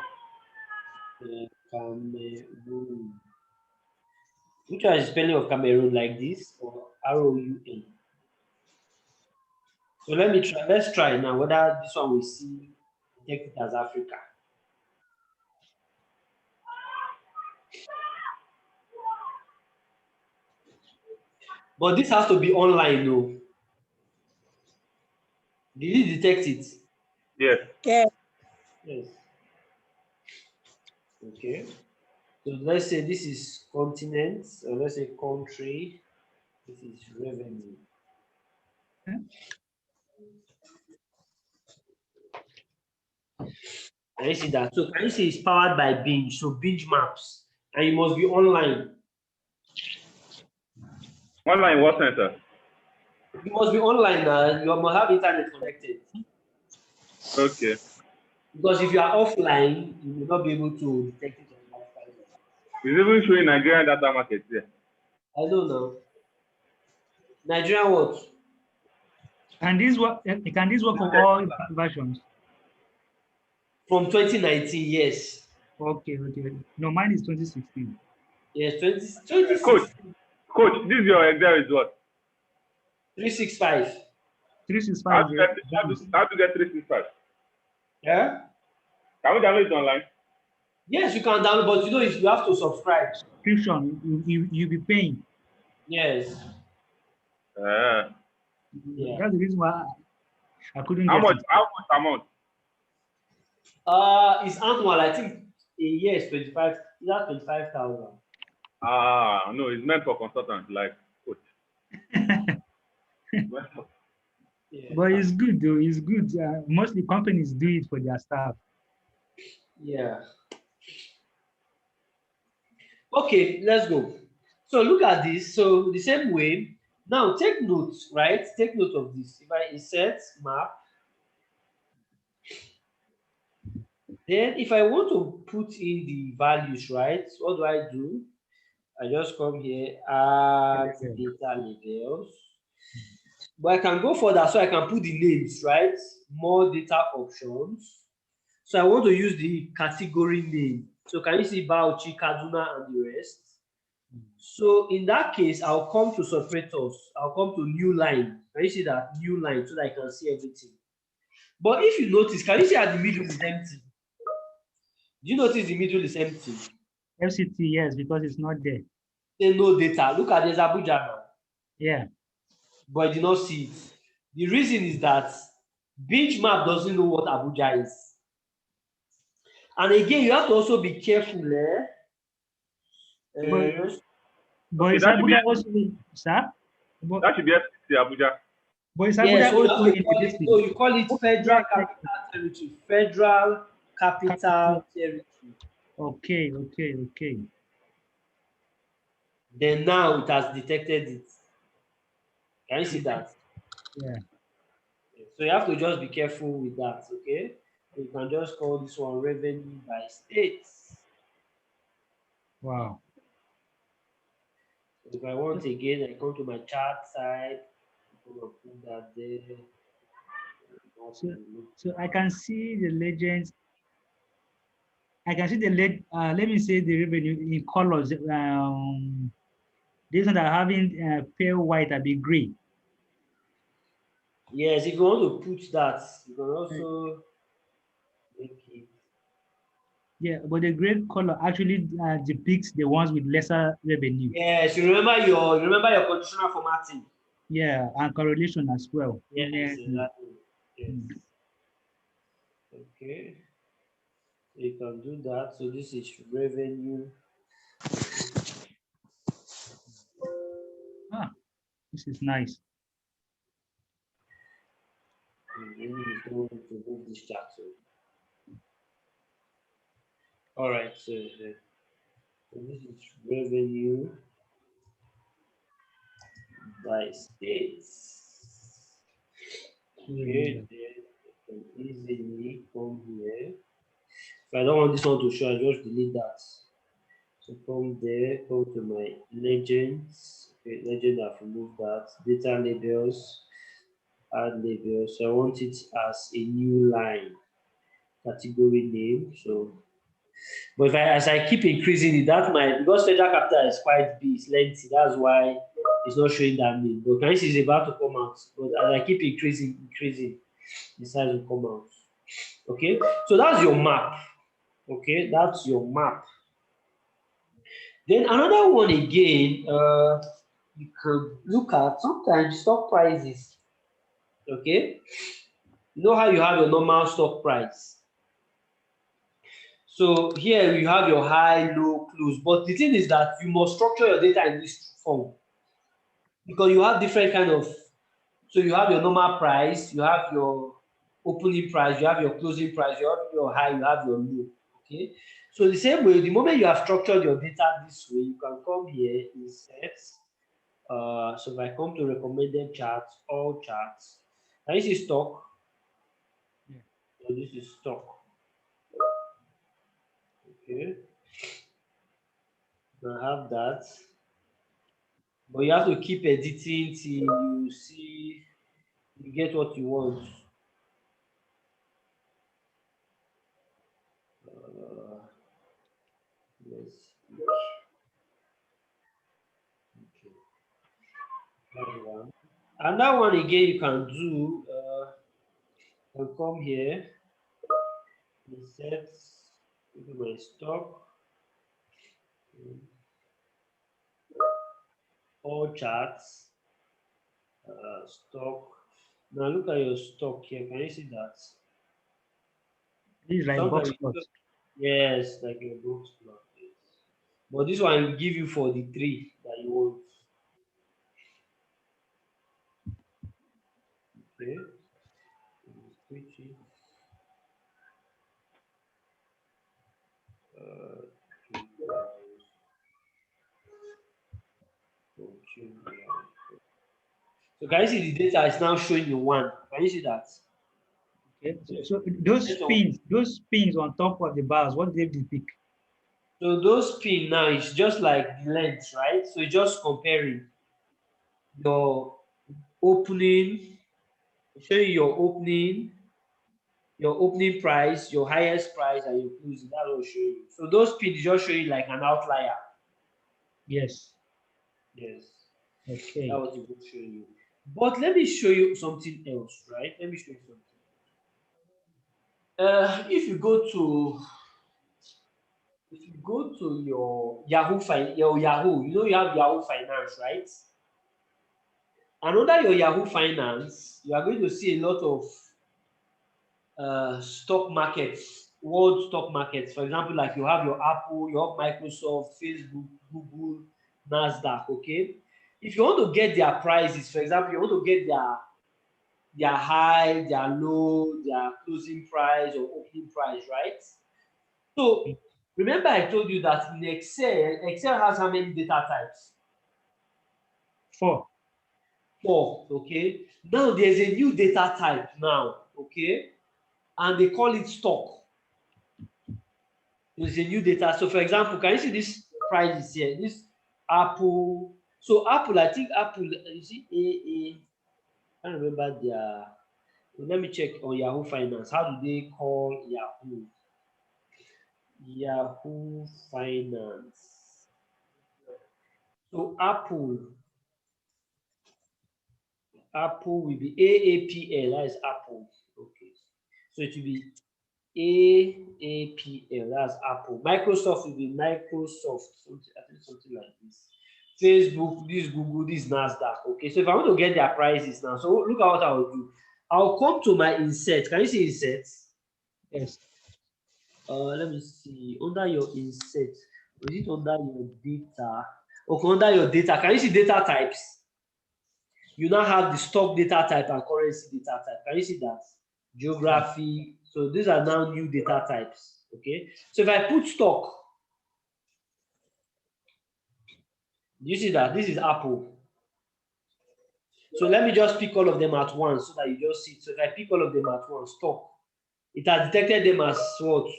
Cameroon. Which one is the spelling of Cameroon, like this or ROUN? So let me try. Let's try now whether this one we see detect it as Africa. But this has to be online, though. Did it detect it? Yes. Yes. Yes. Okay. So let's say this is continent, or let's say country. This is revenue. Can you see that? So can you see it's powered by Binge? So Binge Maps, and it must be online. Online what center? You must be online now. You must have internet connected. Okay. Because if you are offline, you will not be able to detect it on Wi-Fi. It's even showing Nigerian data market there. I don't know. Nigerian what? Can this work? Can this work for all versions? From 2019, yes. Okay, okay. No, mine is 2016. Yes, 2016. Coach, this your Excel is what? 365. 365. How to get 365? Yeah? Can we download it online? Yes, you can download, but you know you have to subscribe. Subscription, you be paying. Yes. Yeah. That's the reason why I couldn't How get much? it. How much amount? It's annual. I think a year is 25. That's 25,000. No, it's meant for consultants like coach. Yeah. But it's good though. It's good. Mostly companies do it for their staff. Yeah. Okay, let's go. So look at this. So the same way. Now take notes, right? Take note of this. If I insert map, then if I want to put in the values, right? What do? I just come here, add data labels. But I can go further, so I can put the names, right? More data options. So I want to use the category name. So can you see Bauchi, Kaduna, and the rest? So in that case, I'll come to separators. I'll come to new line. Can you see that new line so that I can see everything? But if you notice, can you see at the middle is empty? Do you notice the middle is empty? FCT, yes, because it's not there. There's no data. Look at this Abuja now. Yeah. But I did not see it. The reason is that Binge Map doesn't know what Abuja is. And again, you have to also be careful. But it's Abuja also, sir? That should be FCT Abuja. But it's Yes, Abuja so also in the district. so you call it Federal Capital Territory. Federal Capital Territory. Okay, okay, okay. Then now it has detected it. Can you see that? Yeah. So you have to just be careful with that, okay? You can just call this one revenue by states. Wow. So if I want again, I come to my chart side. I'm gonna put that there. So I can see the legends. I can see the let me say the revenue in colors. These ones that are having pale white and be gray. Yes, if you want to put that, you can also make it. Yeah, but the gray color actually depicts the ones with lesser revenue. Yes, you remember your conditional formatting. Yeah, and correlation as well. Yes, exactly. Yes. Okay. So you can do that. So this is revenue. This is nice. Is going to move this chart. So. All right. So this is revenue by states. Okay. Then I can easily come here. If I don't want this one to show, I just delete that. So from there, go to my legends. Okay, legend, I've removed that. Data labels, add labels. So I want it as a new line, category name. So But if as I keep increasing it, that might, because federal capital is quite big, it's lengthy, that's why it's not showing that name. But can you see it's about to come out? But as I keep increasing, the size will come out. Okay, so that's your map. Okay, that's your map. Then another one again, you could look at sometimes stock prices. Okay, you know how you have your normal stock price. So here you have your high, low, close. But the thing is that you must structure your data in this form because you have different kind of. So you have your normal price, you have your opening price, you have your closing price, you have your high, you have your low. Okay. So the same way, the moment you have structured your data this way, you can come here, insert. So if I come to recommended charts, all charts, and this is stock. Yeah. So this is stock. Okay. I have that. But you have to keep editing till you see you get what you want. Let's see. Okay. That's one. Another one again you can do, you can come here, insert, into my stock, all charts, stock. Now look at your stock here. Can you see that? This is like box Sometimes, plot. yes, like your box plot. Yes. But this one will give you for the three that you want. Okay. Switch it. So can you see the data is now showing you one? Can you see that? Okay. So those pins on top of the bars, what do they depict? So those pin now is just like the length, right? So it's just comparing your opening, showing your opening price, your highest price, and your closing. That will show you. So those pins just show you like an outlier. Yes. Yes, Okay. that was to show you. But let me show you something else, right? Let me show you something. If you go to your Yahoo, you know you have Yahoo Finance, right? And under your Yahoo Finance, you are going to see a lot of stock markets, world stock markets. For example, like you have your Apple, you have Microsoft, Facebook, Google, Nasdaq. Okay, if you want to get their prices, for example, you want to get their high, their low, their closing price or opening price, right? So remember, I told you that in Excel has how many data types? 4. 4. Okay. Now there's a new data type now. Okay, and they call it stock. There's a new data. So, for example, can you see this price here? This Apple. So Apple, I think Apple. You see, I can't remember their. Let me check on Yahoo Finance. How do they call Yahoo? Yahoo Finance. So Apple will be AAPL. That is Apple. Okay. So it will be AAPL. That's Apple. Microsoft will be Microsoft. I think something like this. Facebook, this Google, this Nasdaq. Okay. So if I want to get their prices now, so look at what I will do. I'll come to my insert. Can you see insert? Yes. Let me see. Under your insert, is it under your data? Okay, under your data. Can you see data types? You now have the stock data type and currency data type. Can you see that? Geography. So these are now new data types. Okay. So if I put stock, do you see that? This is Apple. So let me just pick all of them at once so that you just see it. So if I pick all of them at once, stock, it has detected them as what?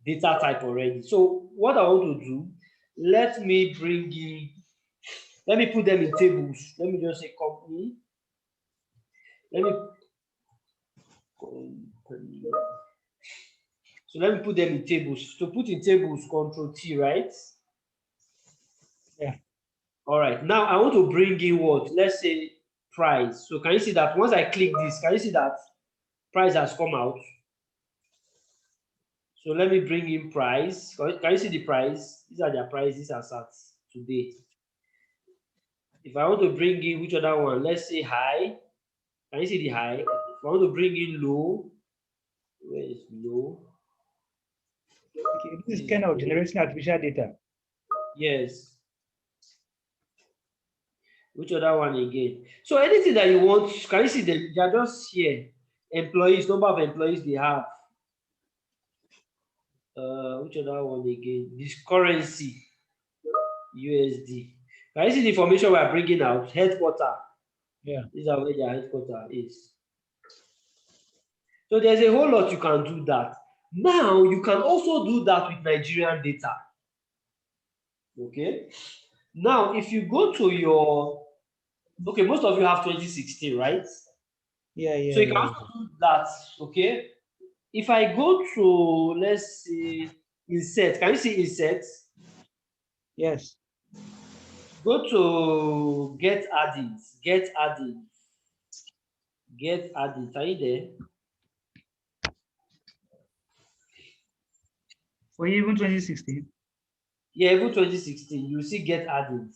Data type already. So what I want to do, let me put them in tables. Let me just say company. Let me So let me put them in tables. To put in tables, Control T, right? Yeah. All right. Now I want to bring in what? Let's say price. So can you see that once I click this, can you see that price has come out? So let me bring in price. Can you see the price? These are their prices as at today. If I want to bring in which other one? Let's say high. Can you see the high? If I want to bring in low, where is low? Okay, this is kind of generating artificial data. Yes. Which other one again? So anything that you want, can you see them? They are just here. Employees, number of employees they have. Which other one again? This currency, USD. Can you see the information we are bringing out? Headquarter. Yeah. These are where their headquarter is. So there's a whole lot you can do that. Now you can also do that with Nigerian data. Okay. Now if you go to your, okay, most of you have 2016, right? Yeah. So you can also do that. Okay. If I go to, let's see, insert, can you see insert? Yes. Go to get added, get added, get added. Are you there? For even 2016. Yeah, even 2016, you see get added.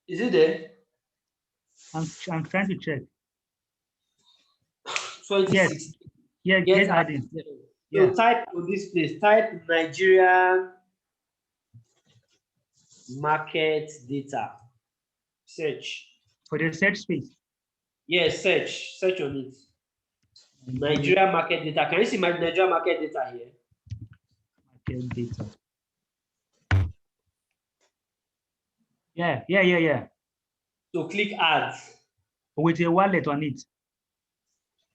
Is it there? I'm trying to check. 2016. Yeah, get added. So Yeah. type on this place, type Nigerian market data. Search. For the search space. Yes, search on it. Nigeria market data. Can you see my Nigeria market data here? Market data. Yeah. So click add. With a wallet on it.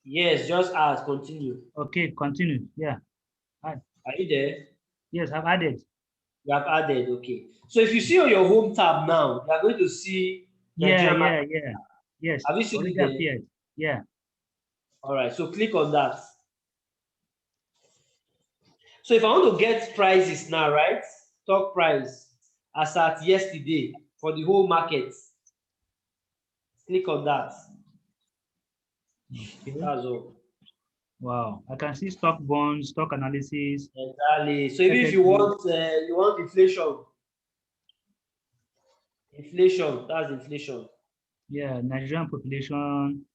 Yes, just add, continue. Okay, continue. Yeah. Are you there? Yes, I've added. You have added, okay. So if you see on your home tab now, you are going to see Nigeria market. Yeah. Yes. Have you seen already it there? appeared. Yeah. All right, so click on that. So if I want to get prices now, right? Stock price as at yesterday for the whole market. Click on that. Okay. That's all. Wow. I can see stock bonds, stock analysis. Exactly. So even if you want inflation. Inflation, that's inflation. Yeah, Nigerian population,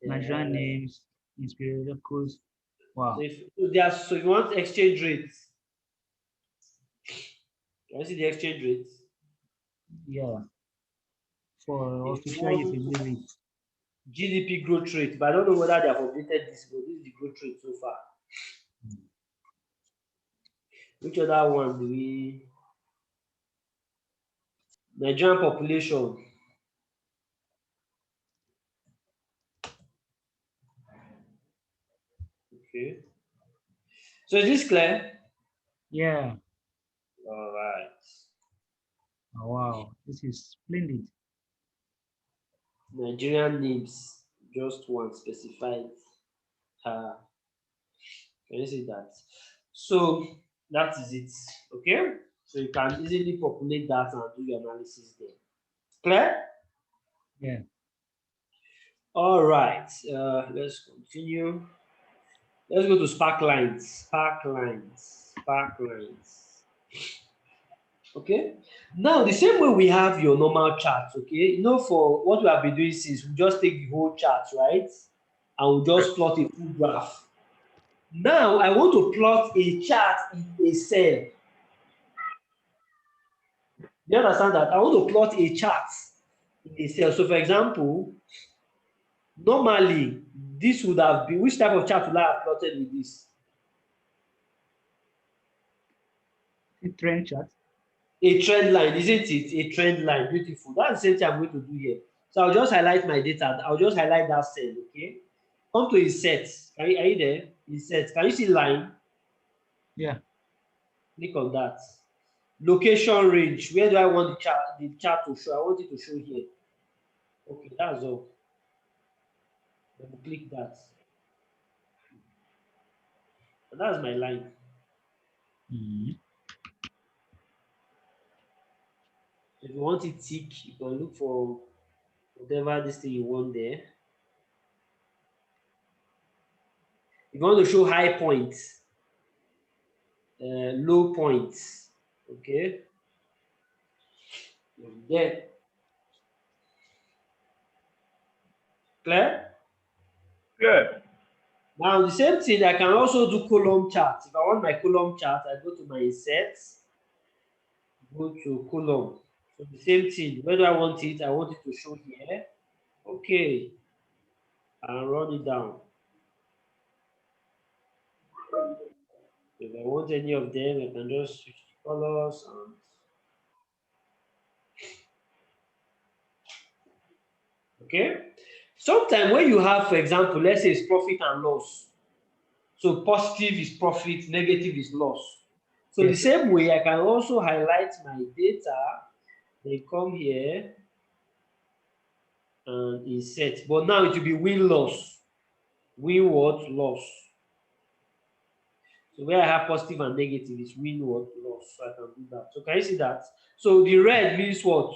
Nigerian names, inspiration codes. Wow. So if you want exchange rates, can you see the exchange rates? Yeah. For If you official want EFB rate. GDP growth rate, but I don't know whether they have updated this, but this is the growth rate so far. Which other one do we? Nigerian population. Okay. So is this clear? Yeah. All right. Oh, wow. This is splendid. Nigerian names, just one specified. Can you see that? So that is it. Okay. So you can easily populate that and do your analysis there. Clear? Yeah. All right. Let's continue. Let's go to spark lines. Okay. Now the same way we have your normal chart. Okay. You know, for what we have been doing since, we just take the whole chart, right? And we just plot a full graph. Now I want to plot a chart in a cell. Do you understand that? I want to plot a chart in a cell. So for example, normally this would have been, which type of chart would I have plotted with this? A trend chart. A trend line, isn't it? A trend line, beautiful. That's the same thing I'm going to do here. So I'll just highlight my data. I'll just highlight that cell, okay? Come to insert. Are you there? Insert. Can you see line? Yeah. Click on that. Location range. Where do I want the chart to show? I want it to show here. Okay, that's all. Double click that. And that's my line. Mhm. If you want it thick, you can look for whatever this thing you want there. If you want to show high points, low points, okay? Then, clear? Yeah. Now the same thing, I can also do column chart. If I want my column chart, I go to my insert, go to column. So the same thing. Where do I want it? I want it to show here. Okay, and run it down. If I want any of them, I can just switch the colors and okay. Sometimes when you have, for example, let's say it's profit and loss. So positive is profit, negative is loss. So the Yes. same way, I can also highlight my data, then come here and insert. But now it will be win loss. Win what? Loss. So where I have positive and negative is win what? Loss. So I can do that. So can you see that? So the red means what?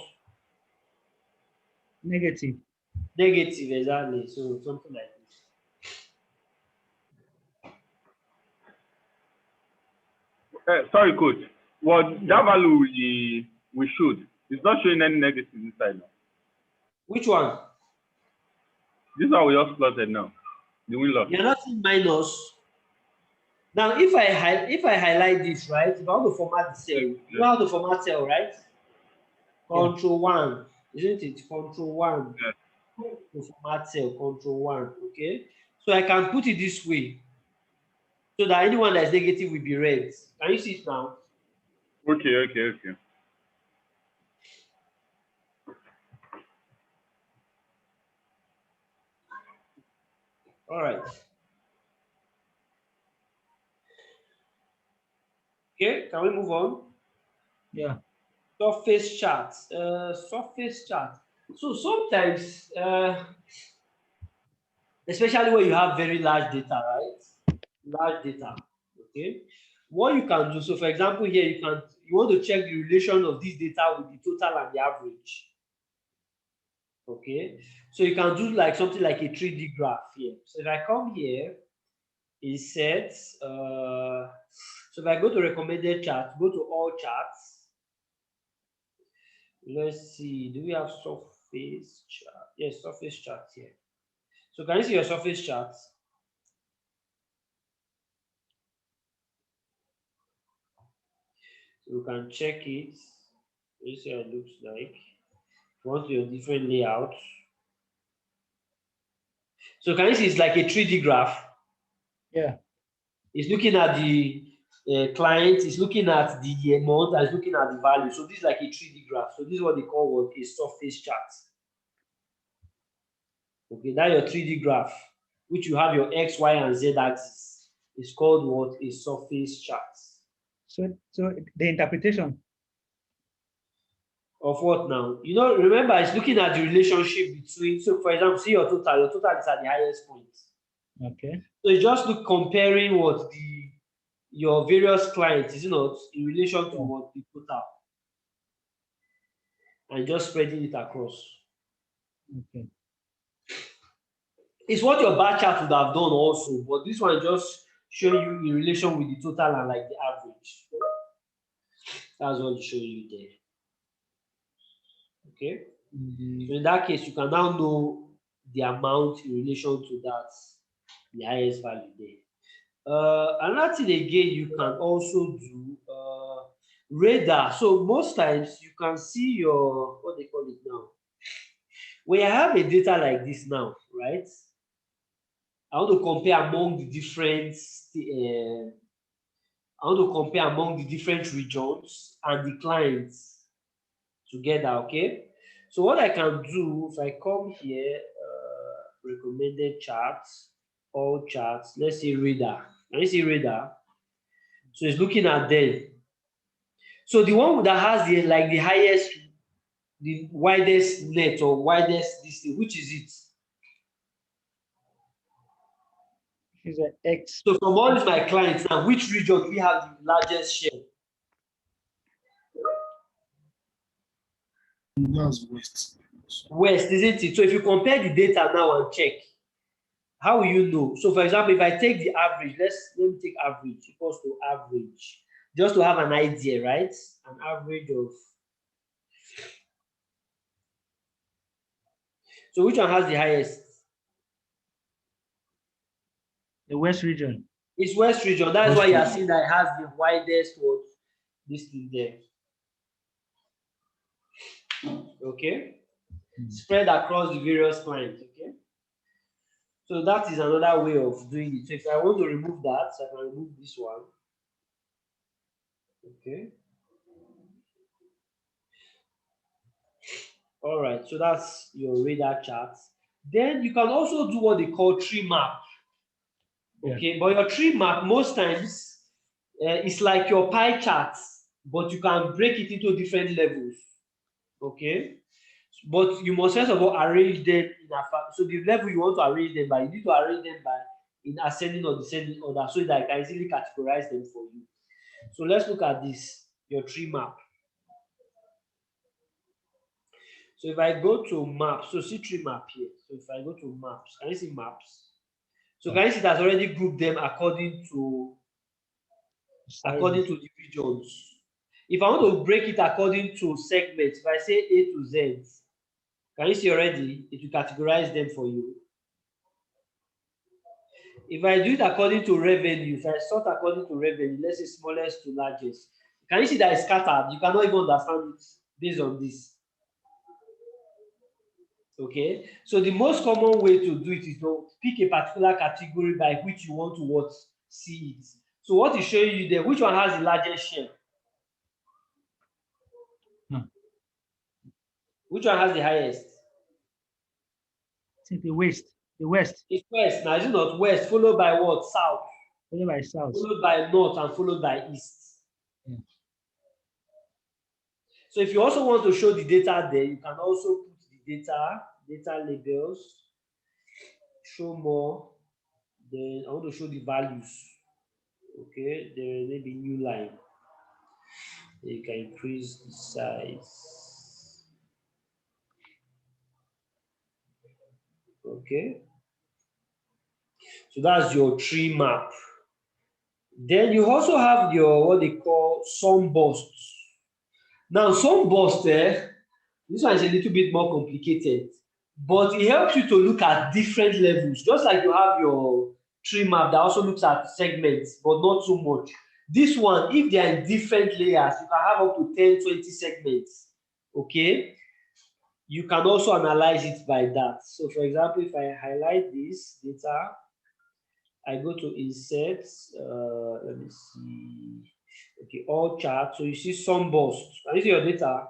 Negative. Negative, exactly. So something like this. Sorry, coach. What that value we should. It's not showing any negative inside now. Which one? This one we just plotted now. The win loss. You're not seeing minus. Now, if I highlight this, right? If I want to format the cell, you know how to format cell, right? Control 1, isn't it? Control 1 Yeah. to format cell, Control 1, okay? So I can put it this way so that anyone that is negative will be red. Can you see it now? Okay. All right. Okay, can we move on? Yeah. Surface chart. Surface chart. So sometimes, especially when you have very large data, right? Large data. Okay. What you can do, so for example, here you want to check the relation of this data with the total and the average. Okay. So you can do like something like a 3D graph here. So if I come here, it says, so if I go to recommended chart, go to all charts. Let's see, do we have surface chart? Yes, surface chart here. So can you see your surface chart? So you can check it. You see how it looks like. If you want your different layouts. So can you see it's like a 3D graph? Yeah. It's looking at the client, it's looking at the amount, and it's looking at the value. So this is like a 3D graph. So this is what they call what a surface chart. Okay, that's your 3D graph, which you have your X, Y, and Z axis. It's called what a surface chart. So the interpretation. Of what now? You know, remember, it's looking at the relationship between, so for example, see your total is at the highest point. Okay. So you just look comparing what your various clients, is it not, in relation to what the total, and just spreading it across. Okay. It's what your bar chart would have done also, but this one just show you in relation with the total and like the average. That's what it's showing you there. Okay. So in that case, you can now know the amount in relation to that, the highest value there. Another thing again, you can also do radar. So most times you can see your, what they call it now. When you have a data like this now, right? I want to compare among the different regions and the clients together, okay? So what I can do, if I come here, recommended charts, all charts, let's say radar. Can you see radar? So it's looking at them. So the one that has the highest, the widest net or widest distance, which is it? Is a X. So from all my clients now, which region do we have the largest share? That's West. West, isn't it? So if you compare the data now and check, how will you know? So for example, if I take the average, let me take average equals to average, just to have an idea, right? An average of. So which one has the highest? The West region. It's West region. That's West why you are region. seeing that it has the widest what this thing there. Okay, spread across the various clients. Okay, so that is another way of doing it. So if I want to remove that, I can remove this one. Okay. All right, so that's your radar chart. Then you can also do what they call tree map. Okay, but your tree map most times it's like your pie chart, but you can break it into different levels. Okay, but you must first of all arrange them in a so the level you want to arrange them by, you need to arrange them by in ascending or descending order so that I can easily categorize them for you. So let's look at this, your tree map. So if I go to maps, so see tree map here. So if I go to maps, can you see maps? So can you see it has already grouped them according to the regions. If I want to break it according to segments, if I say A to Z, can you see already? It will categorize them for you. If I do it according to revenue, if I sort according to revenue, let's say smallest to largest, can you see that it's scattered? You cannot even understand it based on this. Okay, so the most common way to do it is to pick a particular category by which you want to see it. So what is showing you there, which one has the largest share? Which one has the highest? It's the West. The West. It's West. Now, is it not West, followed by what? South. Followed by South. Followed by North, and followed by East. Yeah. So if you also want to show the data there, you can also put the data labels, show more. Then I want to show the values. Okay, there may be new line. You can increase the size. Okay, so that's your tree map. Then you also have your what they call SunBurst. Now SunBurst, this one is a little bit more complicated, but it helps you to look at different levels, just like you have your tree map that also looks at segments, but not so much. This one, if they are in different layers, you can have up to 10, 20 segments. Okay, you can also analyze it by that. So for example, if I highlight this data, I go to insert, let me see, okay, all charts. So you see SunBurst. Can you see your data?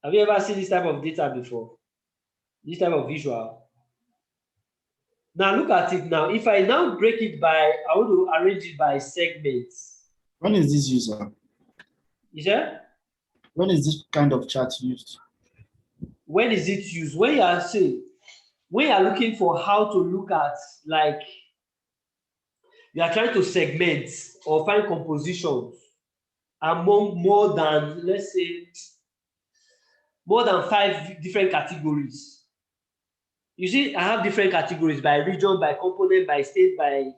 Have you ever seen this type of data before? This type of visual? Now look at it now. If I now break it by, I want to arrange it by segments. When is this user? Is there? When is this kind of chart used? When is it used? When you are saying, when you are looking for how to look at, like, you are trying to segment or find compositions among more than, let's say, more than 5 different categories. You see, I have different categories by region, by component, by state, by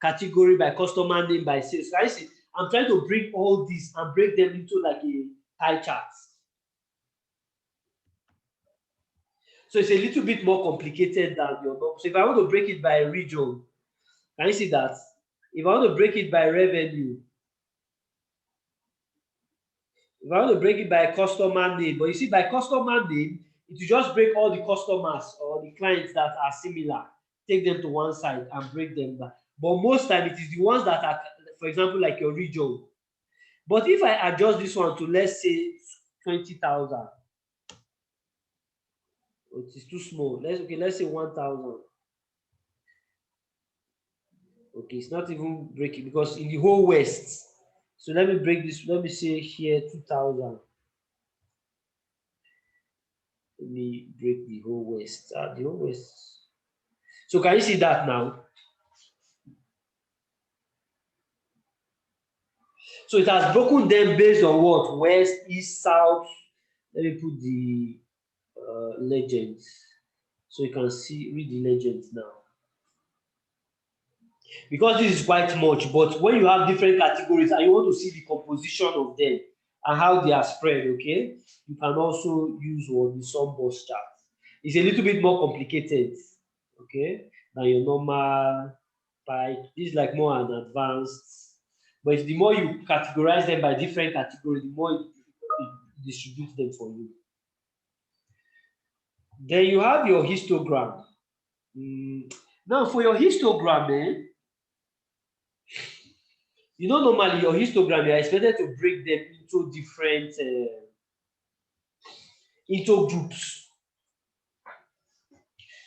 category, by customer name, by sales. So I see, I'm trying to bring all these and break them into like a pie chart. So it's a little bit more complicated than your norm. So if I want to break it by region, can you see that? If I want to break it by revenue, if I want to break it by customer name, but you see, by customer name, it will just break all the customers or the clients that are similar, take them to one side and break them down. But most time it is the ones that are, for example, like your region. But if I adjust this one to, let's say, 20,000, it is too small. Let's say 1,000. Okay, it's not even breaking because in the whole West. So let me break this. Let me say here 2,000. Let me break the whole West. The whole West. So can you see that now? So it has broken them based on what? West, east, south. Let me put the legends. So you can see, read the legends now. Because this is quite much, but when you have different categories and you want to see the composition of them and how they are spread, okay, you can also use what the sum boss chart. It's a little bit more complicated, okay, than your normal pie. This is like more an advanced, but the more you categorize them by different categories, the more it distributes them for you. Then you have your histogram. Now for your histogram, you know, normally your histogram, you are expected to break them into different into groups.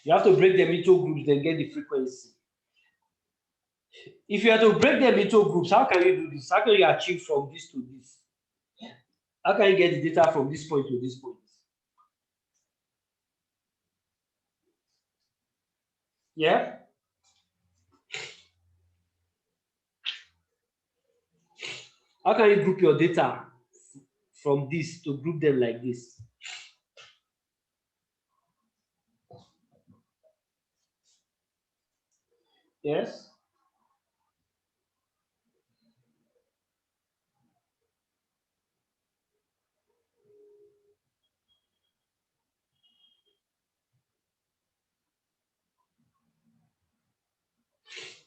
You have to break them into groups, then get the frequency. If you are to break them into groups, how can you do this? How can you achieve from this to this? How can you get the data from this point to this point? Yeah? How can you group your data from this to group them like this? Yes?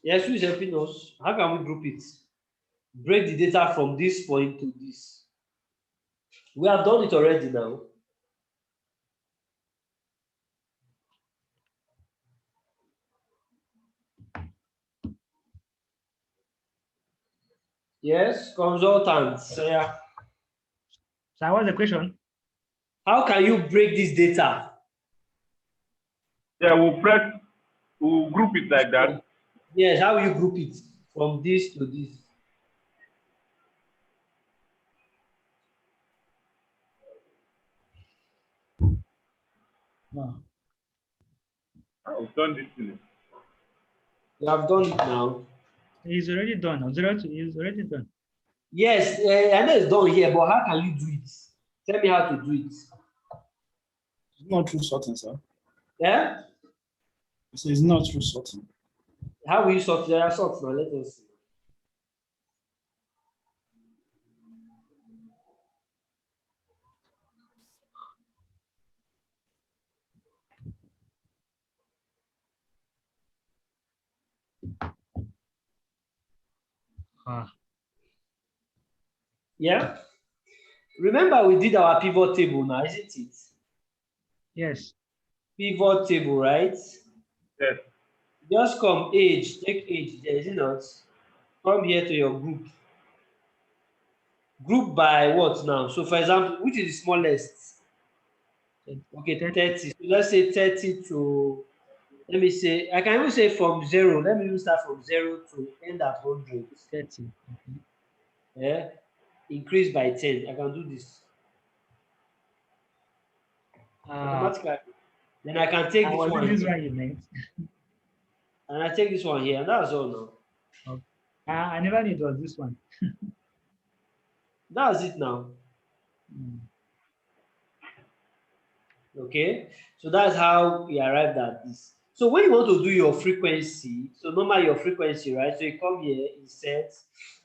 Yes, who is helping us? How can we group it? Break the data from this point to this. We have done it already now. Yes, consultants. Yeah. So what's the question? How can you break this data? Yeah, we'll group it like that. Yes, how will you group it from this to this? No. I've done this thing. You have done it now. He's already done. 0 to is already done. Yes, I know it's done here, but how can you do it? Tell me how to do it. It's not through sorting, sir. Yeah? So it's not through sorting. How will you sort it? Sort now? Let us see. Ah. Yeah? Remember we did our pivot table now, isn't it? Yes. Pivot table, right? Yes. Just come age, take age, there is it not? Come here to your group. Group by what now? So for example, which is the smallest? Okay, 30. So let's say 30 to, let me say, I can even say from 0. Let me even start from 0 to end at 100. 30. Yeah, increase by 10. I can do this automatically. Then I can take this Was one it this here, one you meant? and I take this one here, and that's all now. Okay. I never knew it was this one. That's it now. Mm. Okay, so that's how we arrived at this. So when you want to do your frequency, so normal your frequency, right? So you come here, insert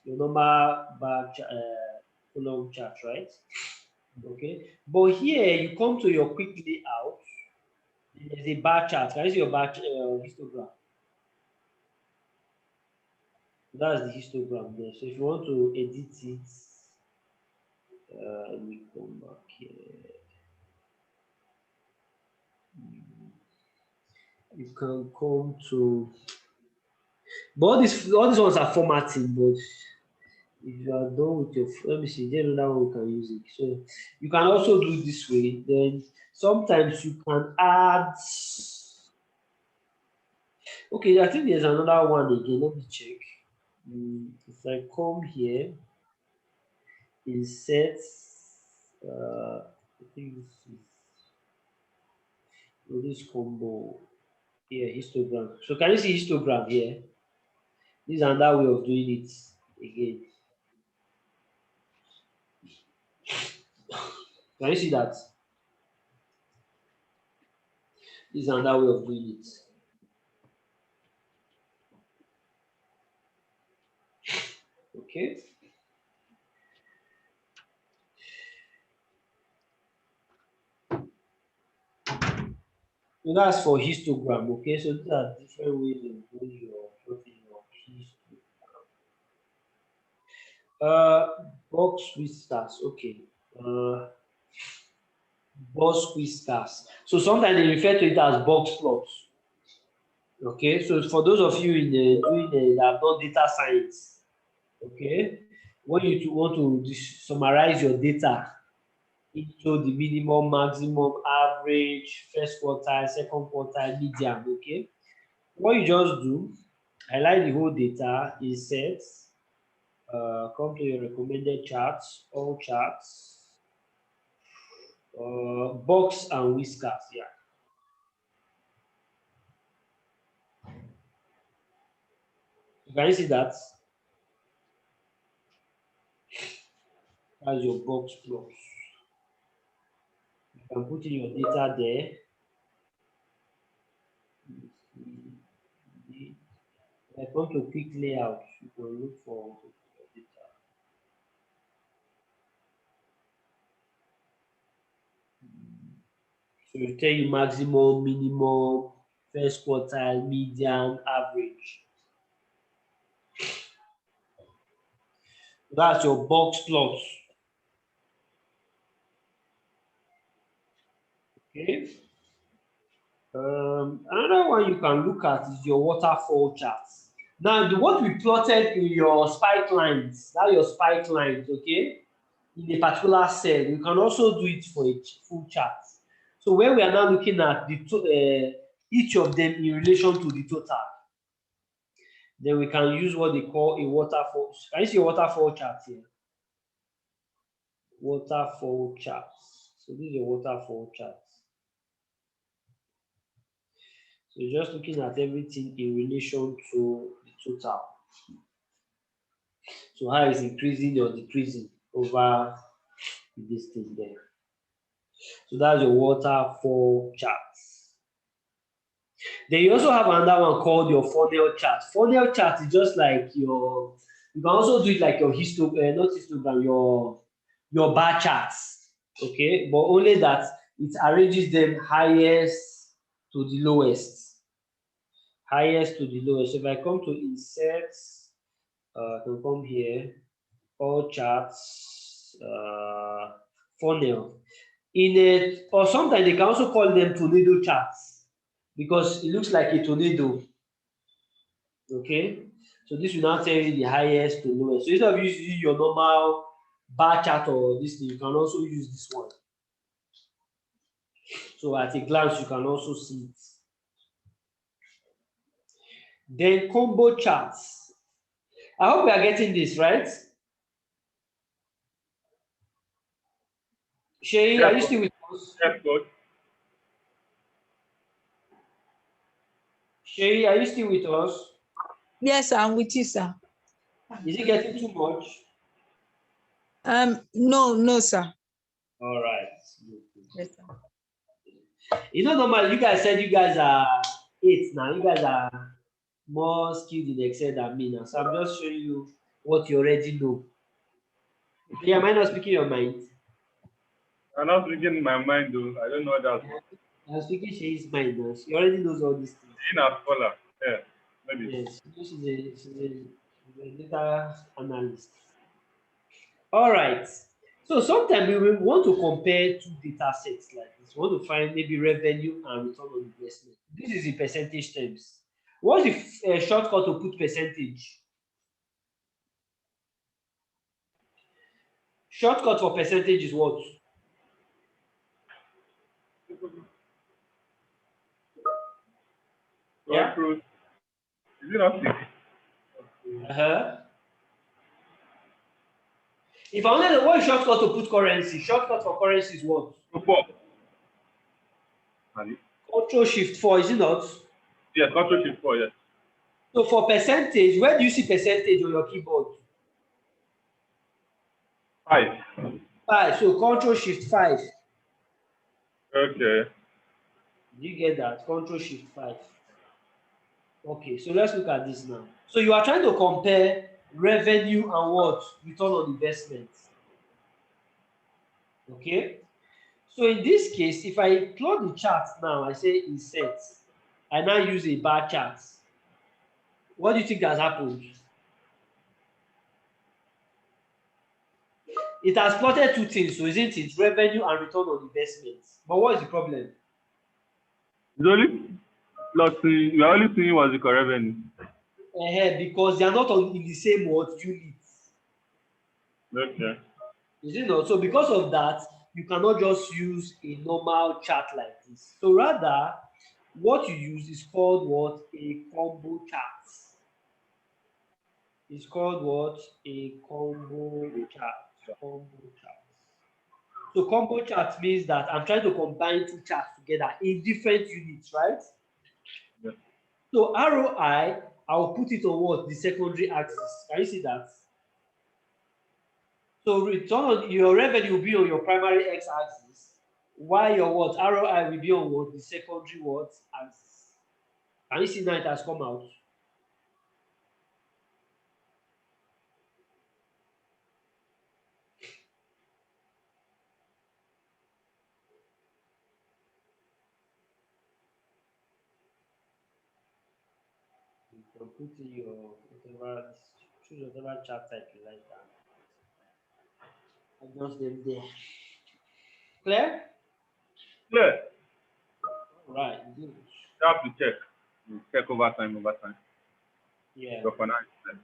your normal bar column chart, right? Okay, but here you come to your quick layout. There's a bar chart. Can you see your bar histogram? That's the histogram there. So if you want to edit it, let me come back here. You can come to, but all these ones are formatting, but if you are done with your, let me see, then another one we can use it. So you can also do it this way. Then sometimes you can add, okay, I think there's another one again. Let me check. If I come here, insert, I think this is this combo. Here, histogram. So can you see histogram here? This is another way of doing it again. Can you see that? This is another way of doing it. Okay. So that's for histogram. Okay. So these are different ways of doing your plotting your histogram. Box whiskers. Okay. Box whiskers. So sometimes they refer to it as box plots. Okay. So for those of you in doing that have done data science, okay, when you want to summarize your data into the minimum, maximum, average, first quartile, second quartile, median, okay, what you just do, highlight the whole data, insert, come to your recommended charts, all charts, box and whiskers, yeah. Can you see that? That's your box plots. You can put in your data there. If I come to quick layout, you can look for your data. So you tell you maximum, minimum, first quartile, median, average. That's your box plots. Okay. Another one you can look at is your waterfall charts. Now, what we plotted in your spike lines, that your spike lines, okay, in a particular cell, you can also do it for a full chart. So when we are now looking at each of them in relation to the total, then we can use what they call a waterfall. Can you see a waterfall chart here? Waterfall chart. So this is a waterfall chart. So you're just looking at everything in relation to the total. So how is increasing or decreasing over this thing there. So that's your waterfall chart. Then you also have another one called your funnel chart. Funnel chart is just like you can also do it like your not histogram, your bar charts. Okay, but only that it arranges them highest to the lowest. Highest to the lowest. So if I come to insert, I can come here, all charts, funnel. Or sometimes they can also call them tornado charts because it looks like a tornado. Okay, so this will now tell you the highest to lowest. So instead of using your normal bar chart or this thing, you can also use this one. So at a glance, you can also see it. Then combo charts. I hope we are getting this right. Shay, are you still with us? Yes, coach. Shay, are you still with us? Yes, I'm with you, sir. Is it getting too much? No, sir. All right. Yes, sir. You know, normally you guys said you guys are 8 now. You guys are more skilled in Excel than me now. So I'm just showing you what you already know. Yeah, am I not speaking your mind? I'm not speaking in my mind, though. I don't know that. I'm speaking Shay's mind now. She already knows all these things. In a scholar. Yeah, maybe. Yes, she's a data analyst. All right. So sometimes we will want to compare two data sets like this. We want to find maybe revenue and return on investment. This is in percentage terms. What's the shortcut to put percentage? Shortcut for percentage is what? Yeah. Is it not 6? If I wanted what is shortcut to put currency? Shortcut for currency is what? 4. Control Shift 4, is it not? Yes, Control Shift 4, yes. So for percentage, where do you see percentage on your keyboard? 5. 5. So Control Shift 5. Okay. Do you get that? Control Shift 5. Okay, so let's look at this now. So you are trying to compare revenue and what? Return on investment. Okay. So in this case, if I plot the chart now, I say insert. I now use a bar chart. What do you think has happened? It has plotted two things, so isn't it? Revenue and return on investment. But what is the problem? It's only plotting, we are only seeing what's the correct revenue. Because they are not in the same what units. Okay. Is it not? So because of that, you cannot just use a normal chart like this. So rather, what you use is called what? A combo chart. It's called what? A combo chart. Combo chart. So combo chart means that I'm trying to combine two charts together in different units, right? Yeah. So ROI, I'll put it on what? The secondary axis. Can you see that? So return on your revenue will be on your primary x-axis, while your what? ROI will be on what? The secondary what? Axis. Can you see now it has come out? You can put in your whatever, choose whatever chart type you like and adjust them there. Clear? Clear. All right, good. You have to check. You check over time. Yeah, So for now, it's clear.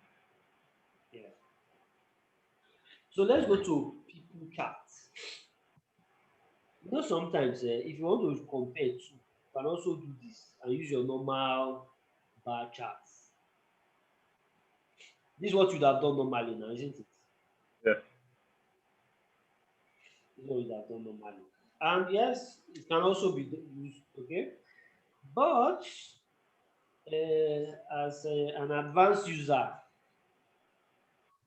yeah. So let's go to people charts. You know, sometimes if you want to compare two, you can also do this and use your normal bar charts. This is what you'd have done normally now, isn't it? Yes. This is what you'd have done normally. And yes, it can also be used, okay? But as an advanced user,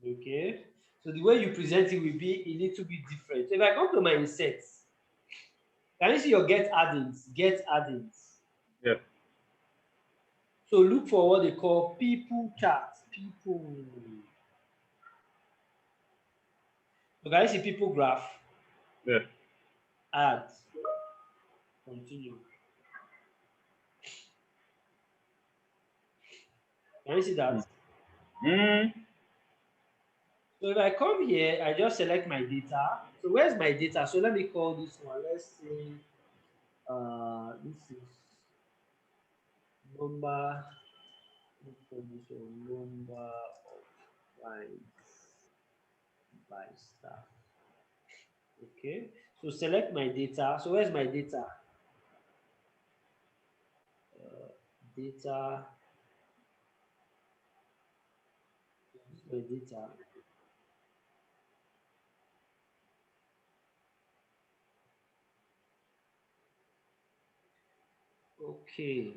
okay, so the way you present it will be a little bit different. So if I come to my insets, can you see your get add-ins? Get add-ins. Yes. So look for what they call people charts. People. So can you see people graph? Yes. Add. Continue. Can you see that? Mm. So if I come here, I just select my data. So where's my data? So let me call this one. Let's say this is number. Let's call this one number of clients by staff. Okay. So select my data. So where's my data? Data. This is my data. Okay.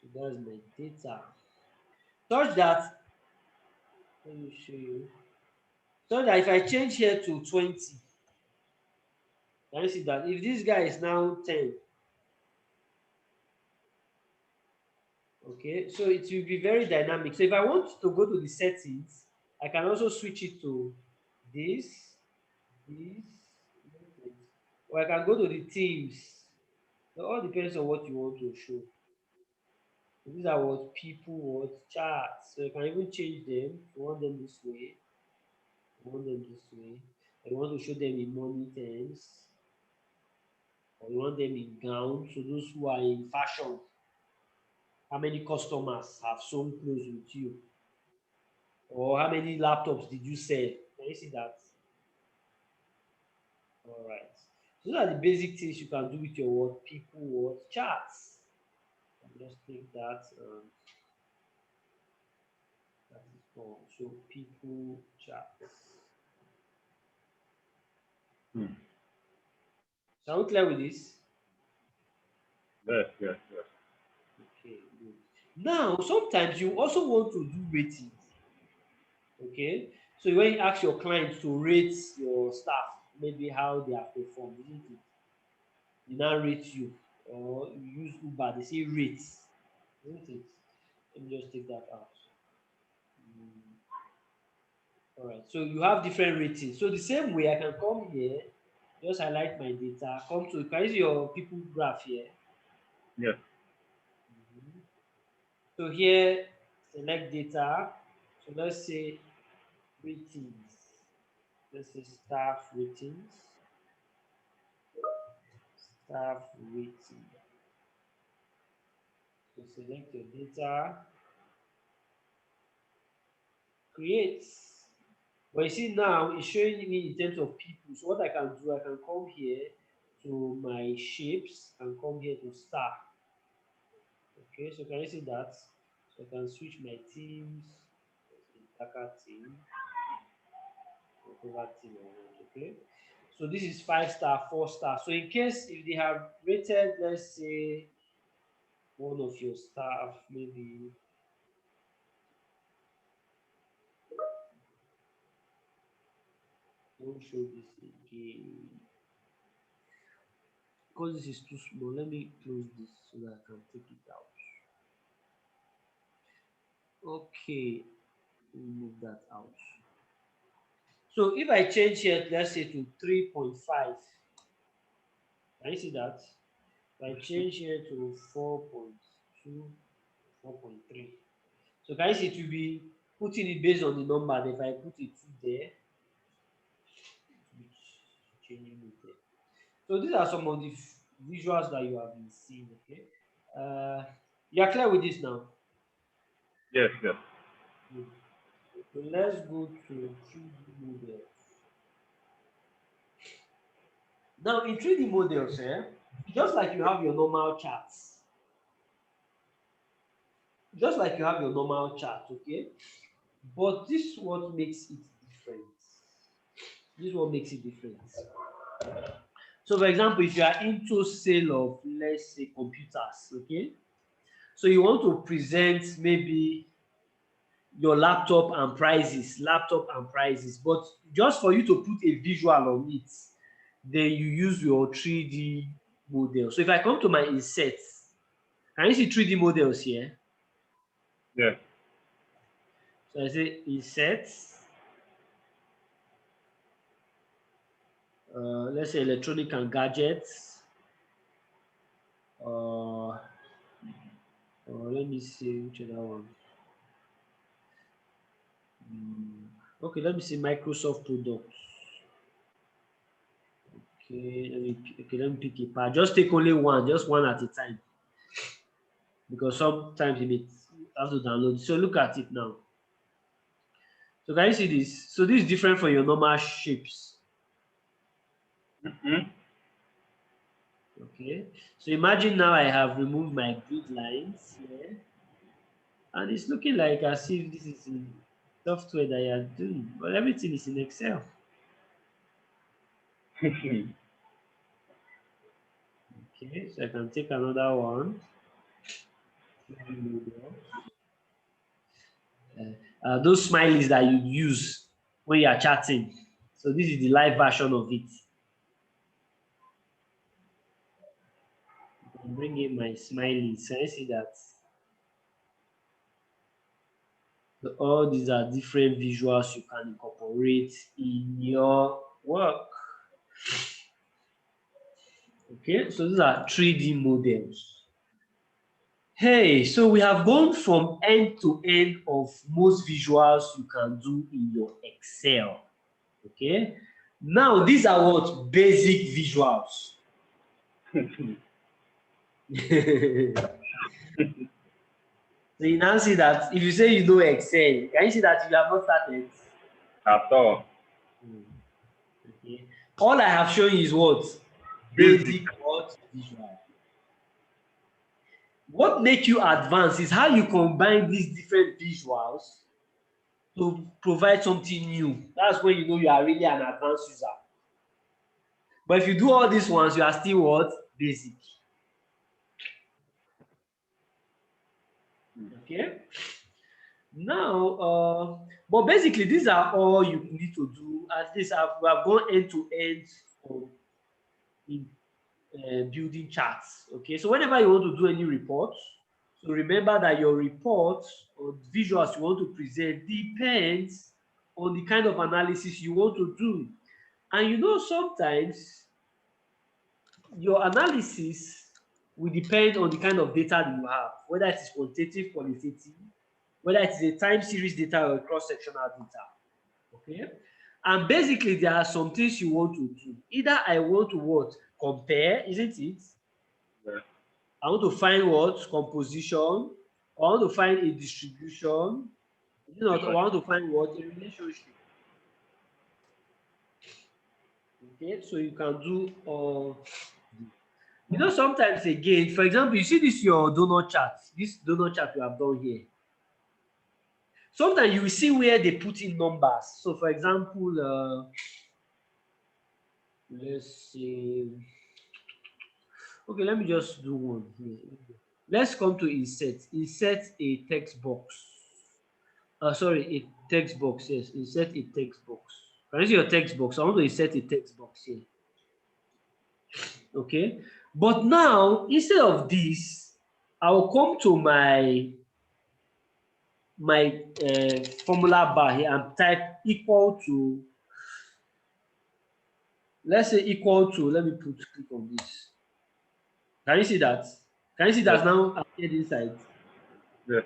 So that's my data. Such that, let me show you. So that if I change here to 20, can you see that? If this guy is now 10, okay, so it will be very dynamic. So if I want to go to the settings, I can also switch it to this, this, or I can go to the themes. So all depends on what you want to show. These are what people what charts. So you can even change them. You want them this way. You want them this way. You want to show them in money terms, or you want them in gowns. So those who are in fashion, how many customers have sewn clothes with you, or how many laptops did you sell? Can you see that? All right. So those are the basic things you can do with your what people what charts. Just take that. That is all. So people charts. Hmm. Are we clear with this? Yes, yes, yes. Okay, good. Now, sometimes you also want to do ratings. Okay, so when you ask your clients to rate your staff, maybe how they have performed, isn't it? They now rate you, or you use Uber, they say rate, isn't it? Let me just take that out. Mm, all right, so you have different ratings. So the same way I can come here, just highlight my data, come to, can you see your people graph here? Yes. Mhm. So here, select data. So let's say ratings. Let's say staff ratings. Staff rating. So select your data, create. But you see now it's showing me in terms of people. So what I can do, I can come here to my shapes and come here to star. Okay, so can you see that? So I can switch my teams, darker team, whatever team I want. Okay. So this is 5 star, 4 star. So in case if they have rated, let's say one of your staff, maybe don't show this again because this is too small. Let me close this so that I can take it out. Okay, remove that out. So if I change here, let's say to 3.5, can you see that? If I change here to 4.2, 4.3. So can you see it will be putting it based on the number. If I put a 2 there, it will be changing it there. So these are some of the visuals that you have been seeing. Okay, you are clear with this now. Yes, yes. Good. So let's go to 3D models. Now in 3D models, just like you have your normal charts, just like you have your normal chart, okay? But this is what makes it different. This is what makes it different. So for example, if you are into sale of, let's say, computers, okay? So you want to present maybe your laptop and prices, but just for you to put a visual on it, then you use your 3D model. So if I come to my insets, can you see 3D models here? Yes. So I say insets, let's say electronic and gadgets, let me see which other one. Okay, let me see Microsoft products. Okay, let me pick a part. Just take only one, just one at a time, because sometimes you have to download. So look at it now. So can you see this? So this is different from your normal shapes. Mm-hmm. Okay. So imagine now I have removed my grid lines here, and it's looking like as if this is in software that you are doing, but everything is in Excel. Okay, so I can take another one. Those smileys that you use when you are chatting. So this is the live version of it. I can bring in my smileys. Can you see that? So all these are different visuals you can incorporate in your work. Okay, so these are 3D models. Hey, so we have gone from end to end of most visuals you can do in your Excel. Okay, now these are what basic visuals. So you now see that if you say you know Excel, can you see that you have not started? At all. Okay. All I have shown you is what? Basic. Basic what? Visual. What makes you advance is how you combine these different visuals to provide something new. That's when you know you are really an advanced user. But if you do all these ones, you are still what? Basic. Okay. Now, but basically, these are all you need to do. At least we have gone end to end in building charts. Okay, so whenever you want to do any reports, so remember that your report or visuals you want to present depends on the kind of analysis you want to do. And you know, sometimes your analysis will depend on the kind of data that you have, whether it is quantitative, qualitative, whether it is a time series data or a cross-sectional data. Okay, and basically there are some things you want to do. Either I want to what? Compare, isn't it? Yeah. I want to find what? Composition. I want to find a distribution. You know, I want to find what? A relationship. Okay, so you can do you know, sometimes again, for example, you see this your donor chart, this donor chart you have done here. Sometimes you will see where they put in numbers. So for example, let's see. Okay, let me just do one here. Let's come to insert. Insert a text box. Sorry, a text box. Yes, insert a text box. Can you see your text box? I want to insert a text box here. Okay, but now instead of this, I will come to my formula bar here and type equal to. Let's say equal to. Let me click on this. Can you see that? Can you see that's now appeared inside? Yeah.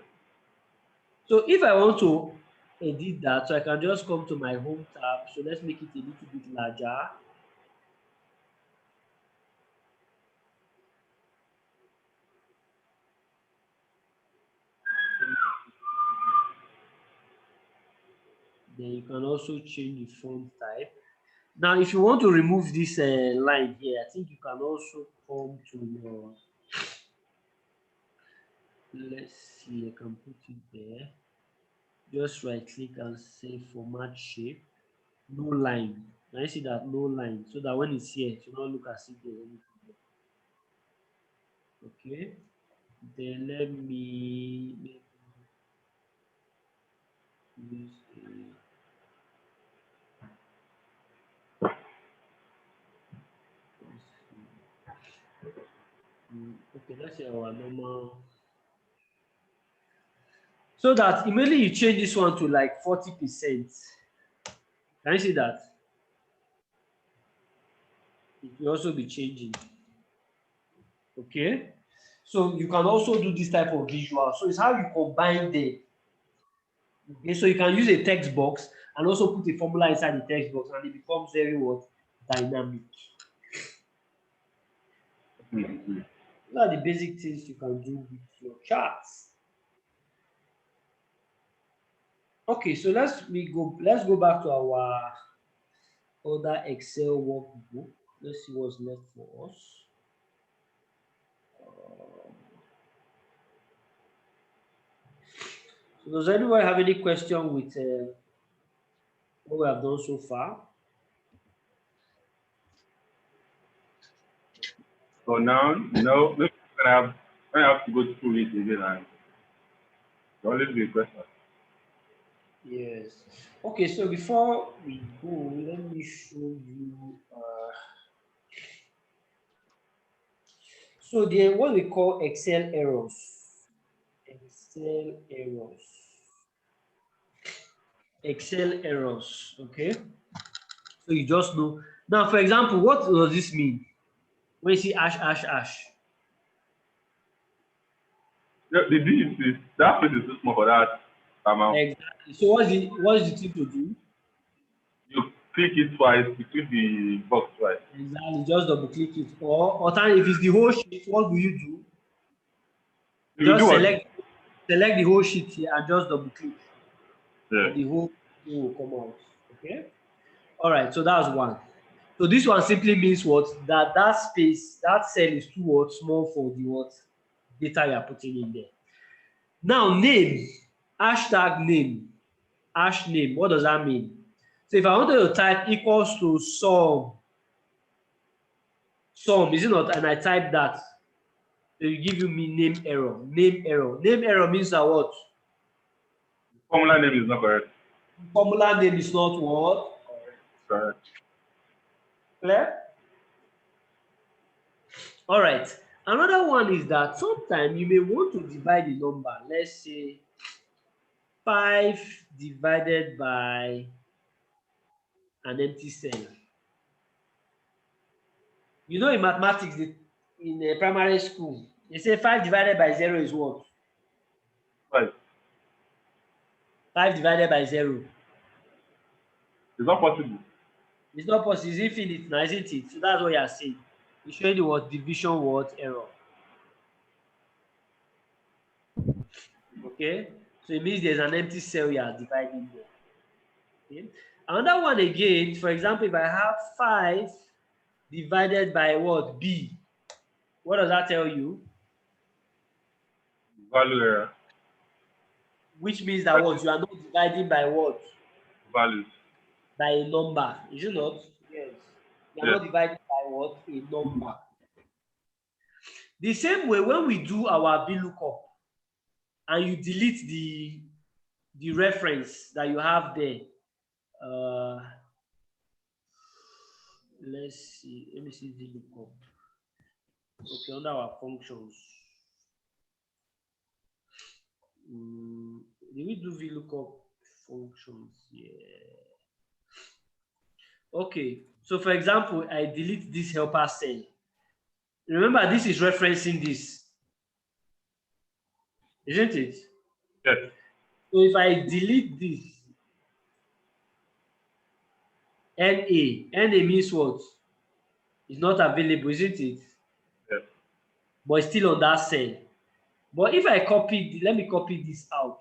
So if I want to edit that, so I can just come to my home tab. So let's make it a little bit larger. Then you can also change the font type. Now, if you want to remove this line here, I think you can also come to your, let's see, I can put it there. Just right click and say format shape, no line. Now you see that no line, so that when it's here, it will not look as if there's anything there. Okay, then let me use okay, let's say our normal. So that immediately you change this one to like 40%. Can you see that? It will also be changing. Okay. So you can also do this type of visual. So it's how you combine them. Okay, so you can use a text box and also put a formula inside the text box, and it becomes very what? Dynamic. Mm-hmm. These are the basic things you can do with your charts. Okay, so let's go back to our other Excel workbook. Let's see what's left for us. So does anyone have any question with what we have done so far? So now, no, maybe when I have to go through it again, and there'll always be a question. Yes. Okay, so before we go, let me show you. So the what we call Excel errors. Excel errors. Excel errors. Okay. So you just know. Now, for example, what does this mean? When you see ash, ash, ash. The digit is that place is too small for that amount. Exactly. So what's the thing to do? You click it twice, you click the box twice. Exactly. Just double click it. Or if it's the whole sheet, what do you do? You Just do what? select the whole sheet here and just double click. Yeah. And the whole thing will come out. Okay. All right. So that's one. So this one simply means what? That space, that cell is too small for the what data you are putting in there. Now name, hashtag name, hash name. What does that mean? So if I wanted to type equals to sum, is it not? And I type that. So you give me name error. Name error. Name error means that what? Formula name is not correct. Formula name is not what? Correct. Clear? All right. Another one is that sometimes you may want to divide the number. Let's say 5 divided by an empty cell. You know, in mathematics, in primary school, they say 5 divided by 0 is what? 5. 5 divided by 0. It's not possible. It's not possible. It's infinite now, isn't it? So that's what you are saying. You showing you what division, what error. Okay, so it means there's an empty cell you are dividing there. Okay. Another one again, for example, if I have 5 divided by what? B. What does that tell you? Value error. Which means that what? You are not dividing by what? Values. By a number. Is it not? Yes. You are Yes. not dividing by what? A number. The same way when we do our VLOOKUP and you delete the reference that you have there. Let's see. Let me see VLOOKUP. Okay, under our functions. Did we do VLOOKUP functions? Yeah. Okay, so for example, I delete this helper cell. Remember, this is referencing this, isn't it? Yes. So if I delete this, NA means what? It's not available, isn't it? Yes. But it's still on that cell. But if I copy, let me copy this out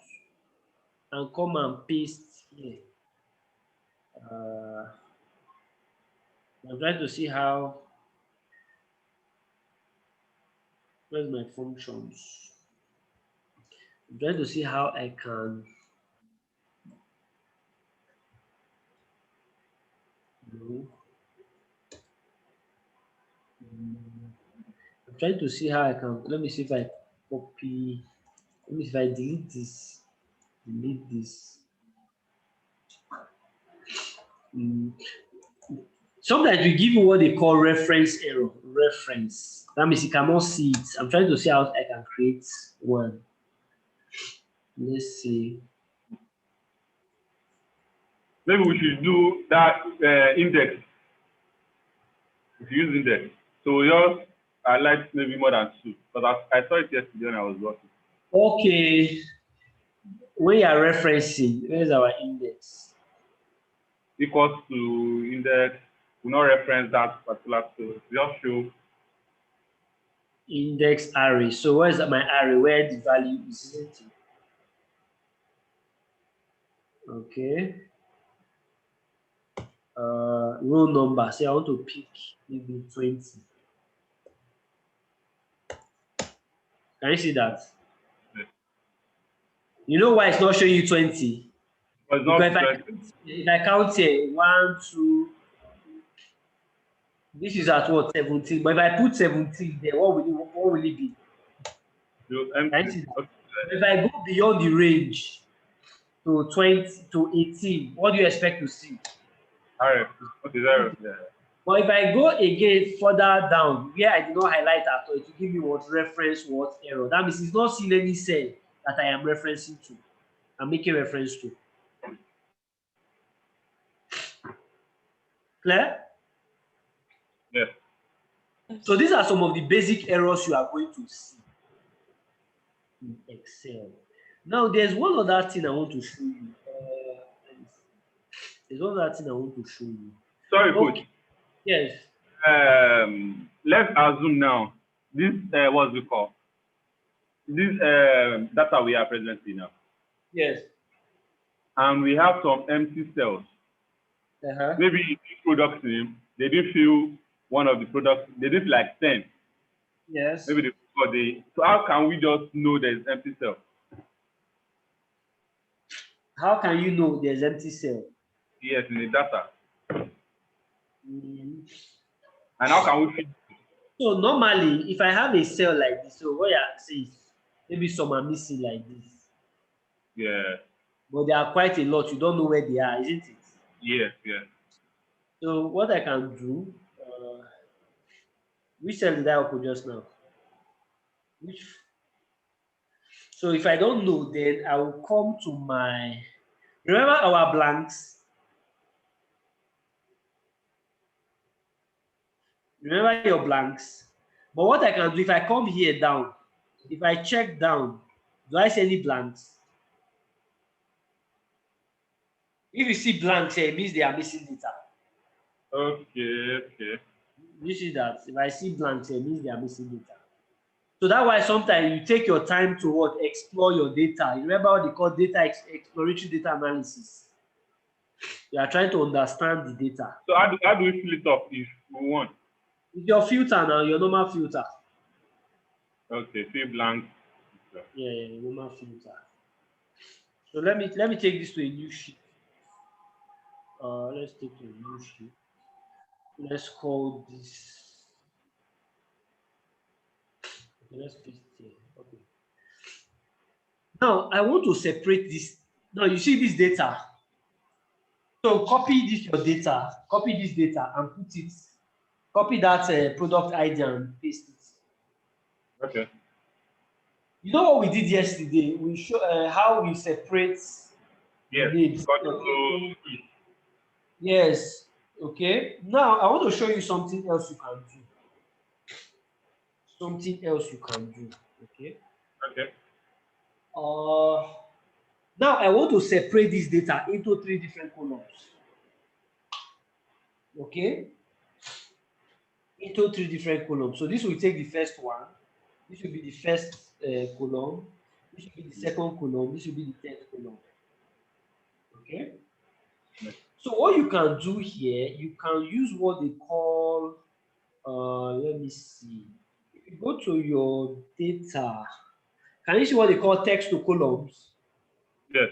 and come and paste here. I'm trying to see how. Where's my functions? I'm trying to see how I can. No. I'm trying to see how I can. Let me see if I copy. Let me see if I delete this. Delete this. Sometimes we give you what they call reference error. Reference. That means you cannot see it. I'm trying to see how I can create one. Let's see. Maybe we should do that index. If you use index. So yours, I like maybe more than 2. Because I saw it yesterday when I was working. Okay. When you are referencing, where's our index? Equals to index. We not reference that particular. So just show Index array. So where's my array? Where the value is, isn't it? Okay. Row number. Say I want to pick maybe 20. Can you see that? Yes. You know why it's not showing you 20? Because if I count here, 1, 2, this is at what? 17. But if I put 17 there, what will it be? empty. Okay. If I go beyond the range to 20 to 18, what do you expect to see? RF. Okay, zero. Yeah. But if I go again further down, where I did not highlight at all, it will give me what reference, what error. That means it's not seeing any cell that I am referencing to. I'm making reference to. Clear? Yes. So these are some of the basic errors you are going to see in Excel. Now there's one other thing I want to show you. There's one other thing I want to show you. Sorry, Okay. Coach. Yes. Let's assume now this what's it called? This data we are presently now, Yes. and we have some empty cells. Uh-huh. Maybe product name, they didn't fill one of the products, they did like 10. Yes. Maybe so how can we just know there's empty cell? How can you know there's empty cell? Yes, in the data. Mm. And how can we feed? So normally, if I have a cell like this, so what I say is maybe some are missing like this, Yeah. but there are quite a lot. You don't know where they are, isn't it? Yes. Yes. So what I can do, which cell did I open just now? Which? So if I don't know, then I will come to my. Remember our blanks. Remember your blanks. But what I can do if I come here down, if I check down, do I see any blanks? If you see blanks here, it means they are missing data. Okay. Okay. You see that? If I see blanks here, it means they are missing data. So that's why sometimes you take your time to what explore your data. You remember what they call exploratory data analysis. You are trying to understand the data. So how do we fill it up if we want? It's your filter now, your normal filter. Okay. Fill blank. Yeah, your normal filter. So let me take this to a new sheet. Let's take to a new sheet. Let's call this. Okay, let's paste here. Okay. Now I want to separate this. Now you see this data. So copy this your data. Copy this data and put it. Copy that product ID and paste it. Okay. You know what we did yesterday? We show how we separate Yes. names. Control E. Yes. Okay. Now I want to show you something else you can do. Something else you can do. Okay. Okay. Now I want to separate this data into 3 different columns. Okay. Into 3 different columns. So this will take the first one. This will be the first column. This will be the second column. This will be the third column. Okay. So what you can do here, you can use what they call, let me see. If you go to your data, can you see what they call text to columns? Yes.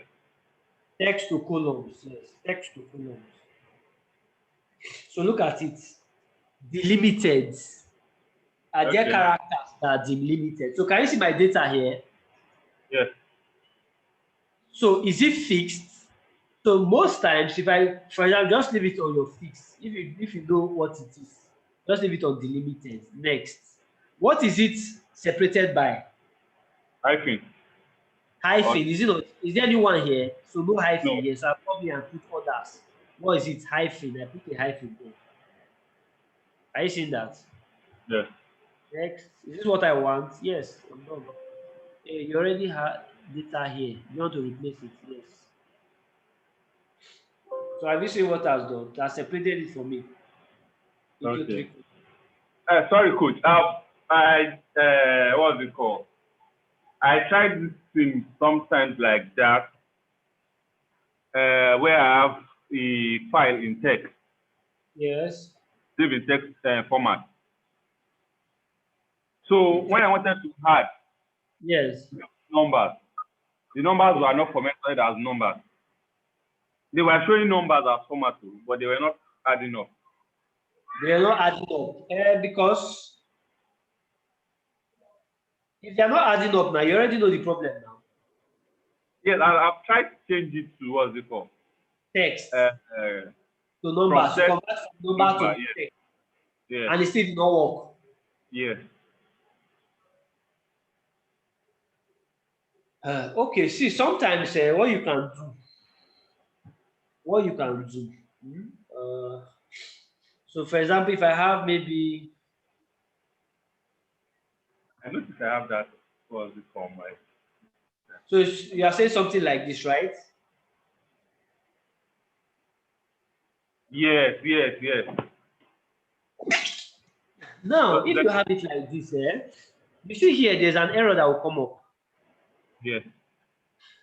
Text to columns, yes, text to columns. So look at it. Delimited. Are there Okay. characters that are delimited? So can you see my data here? Yes. So is it fixed? So most times, if I, for example, just leave it on your fixed. If you know what it is, just leave it on delimited. Next, what is it separated by? Hyphen. Hyphen. Is it not? Is there anyone here? So no hyphen No. here. So I come here and put others. What is it? Hyphen. I put a hyphen there. Are you seeing that? Yes. Next, is this what I want? Yes, I'm done. You already have data here. You want to replace it? Yes. So have you seen what I've done? That separated it for me into Okay. 3. Sorry, coach. What's it called? I tried this thing sometimes like that, where I have a file in text, Yes. save in text format. So when I wanted to add Yes. numbers, the numbers were not formatted as numbers. They were showing numbers as format, but they were not adding up. They are not adding up. Because if they are not adding up now, you already know the problem now. Yes, I've tried to change it to what's it called? Text To to numbers. To text convert from number to yes. text. Yes. And it still did not work. Yes. Okay, see, sometimes what you can do, so for example, if I have maybe, I noticed I have that what's it called? so you are saying something like this, right? Yes, yes, yes. Now, So if you have it like this, you see here, there's an error that will come up. yes.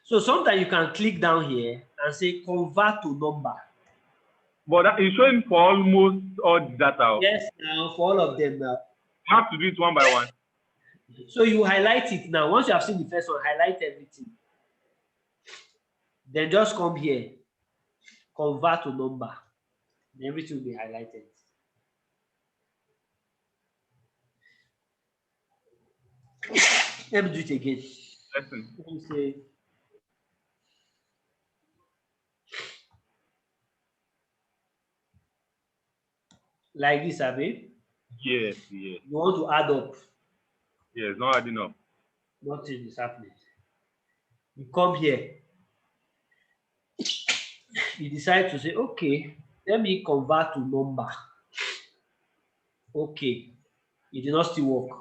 So sometimes you can click down here and say convert to number. But that is showing for almost all the data. Yes, now for all of them now. You have to do it one by one. So you highlight it now. Once you have seen the first one, highlight everything. Then just come here, convert to number. Then everything will be highlighted. Let me do it again. Listen. Let me say like this, Abi. Yes, yes, You want to add up, yes. Not adding up. nothing is happening. You come here, you decide to say, okay, let me convert to number. Okay, it did not still work.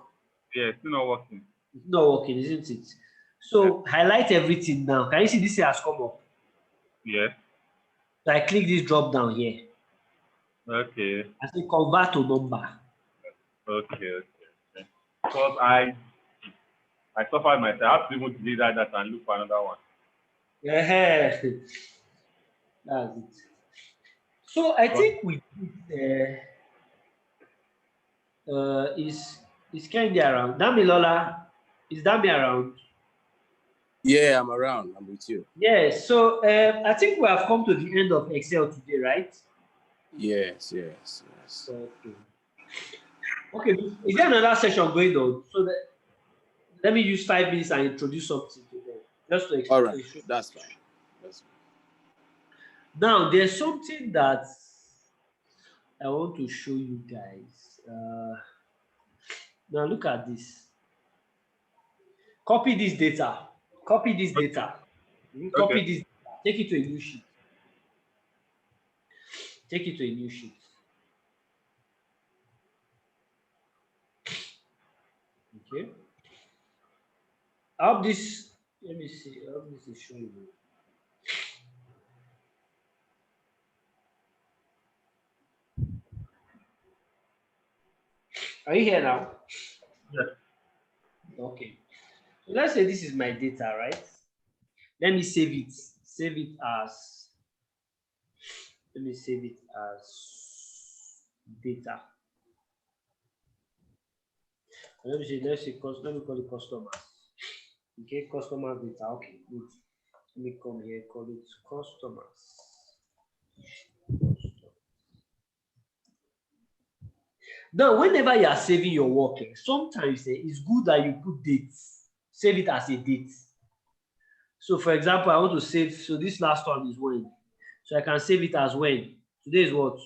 Yeah, still not working. It's not working, isn't it? So highlight everything now. Can you see this here has come up? Yes. So I click this drop down here. Okay. I say convert to number. Okay. Because I suffered myself. I have to even delete that and look for another one. Yeah, that's it. So I think with this, is Kendi around? Damilola, is Dami around? Yeah, I'm around. I'm with you. Yes. So I think we have come to the end of Excel today, right? Yes. Okay. Okay. Is there another session going on? So let me use 5 minutes and introduce something to them, just to All explain. right. That's fine. That's fine. Now there's something that I want to show you guys. Now look at this. Copy this data. Copy this data. Copy this. Take it to a new sheet. Take it to a new sheet. Okay. I hope this. Let me see. I hope this is showing you. Are you here now? Yes. Okay. So let's say this is my data, right? Let me save it. Save it as. Let me save it as data. Let me see. Let me call it customers. Okay, customer data. Okay, good. Let me come here. Call it customers. Now, whenever you are saving your work, sometimes it's good that you put dates. Save it as a date. So, for example, I want to save. So this last one is when. So I can save it as when. Today is what?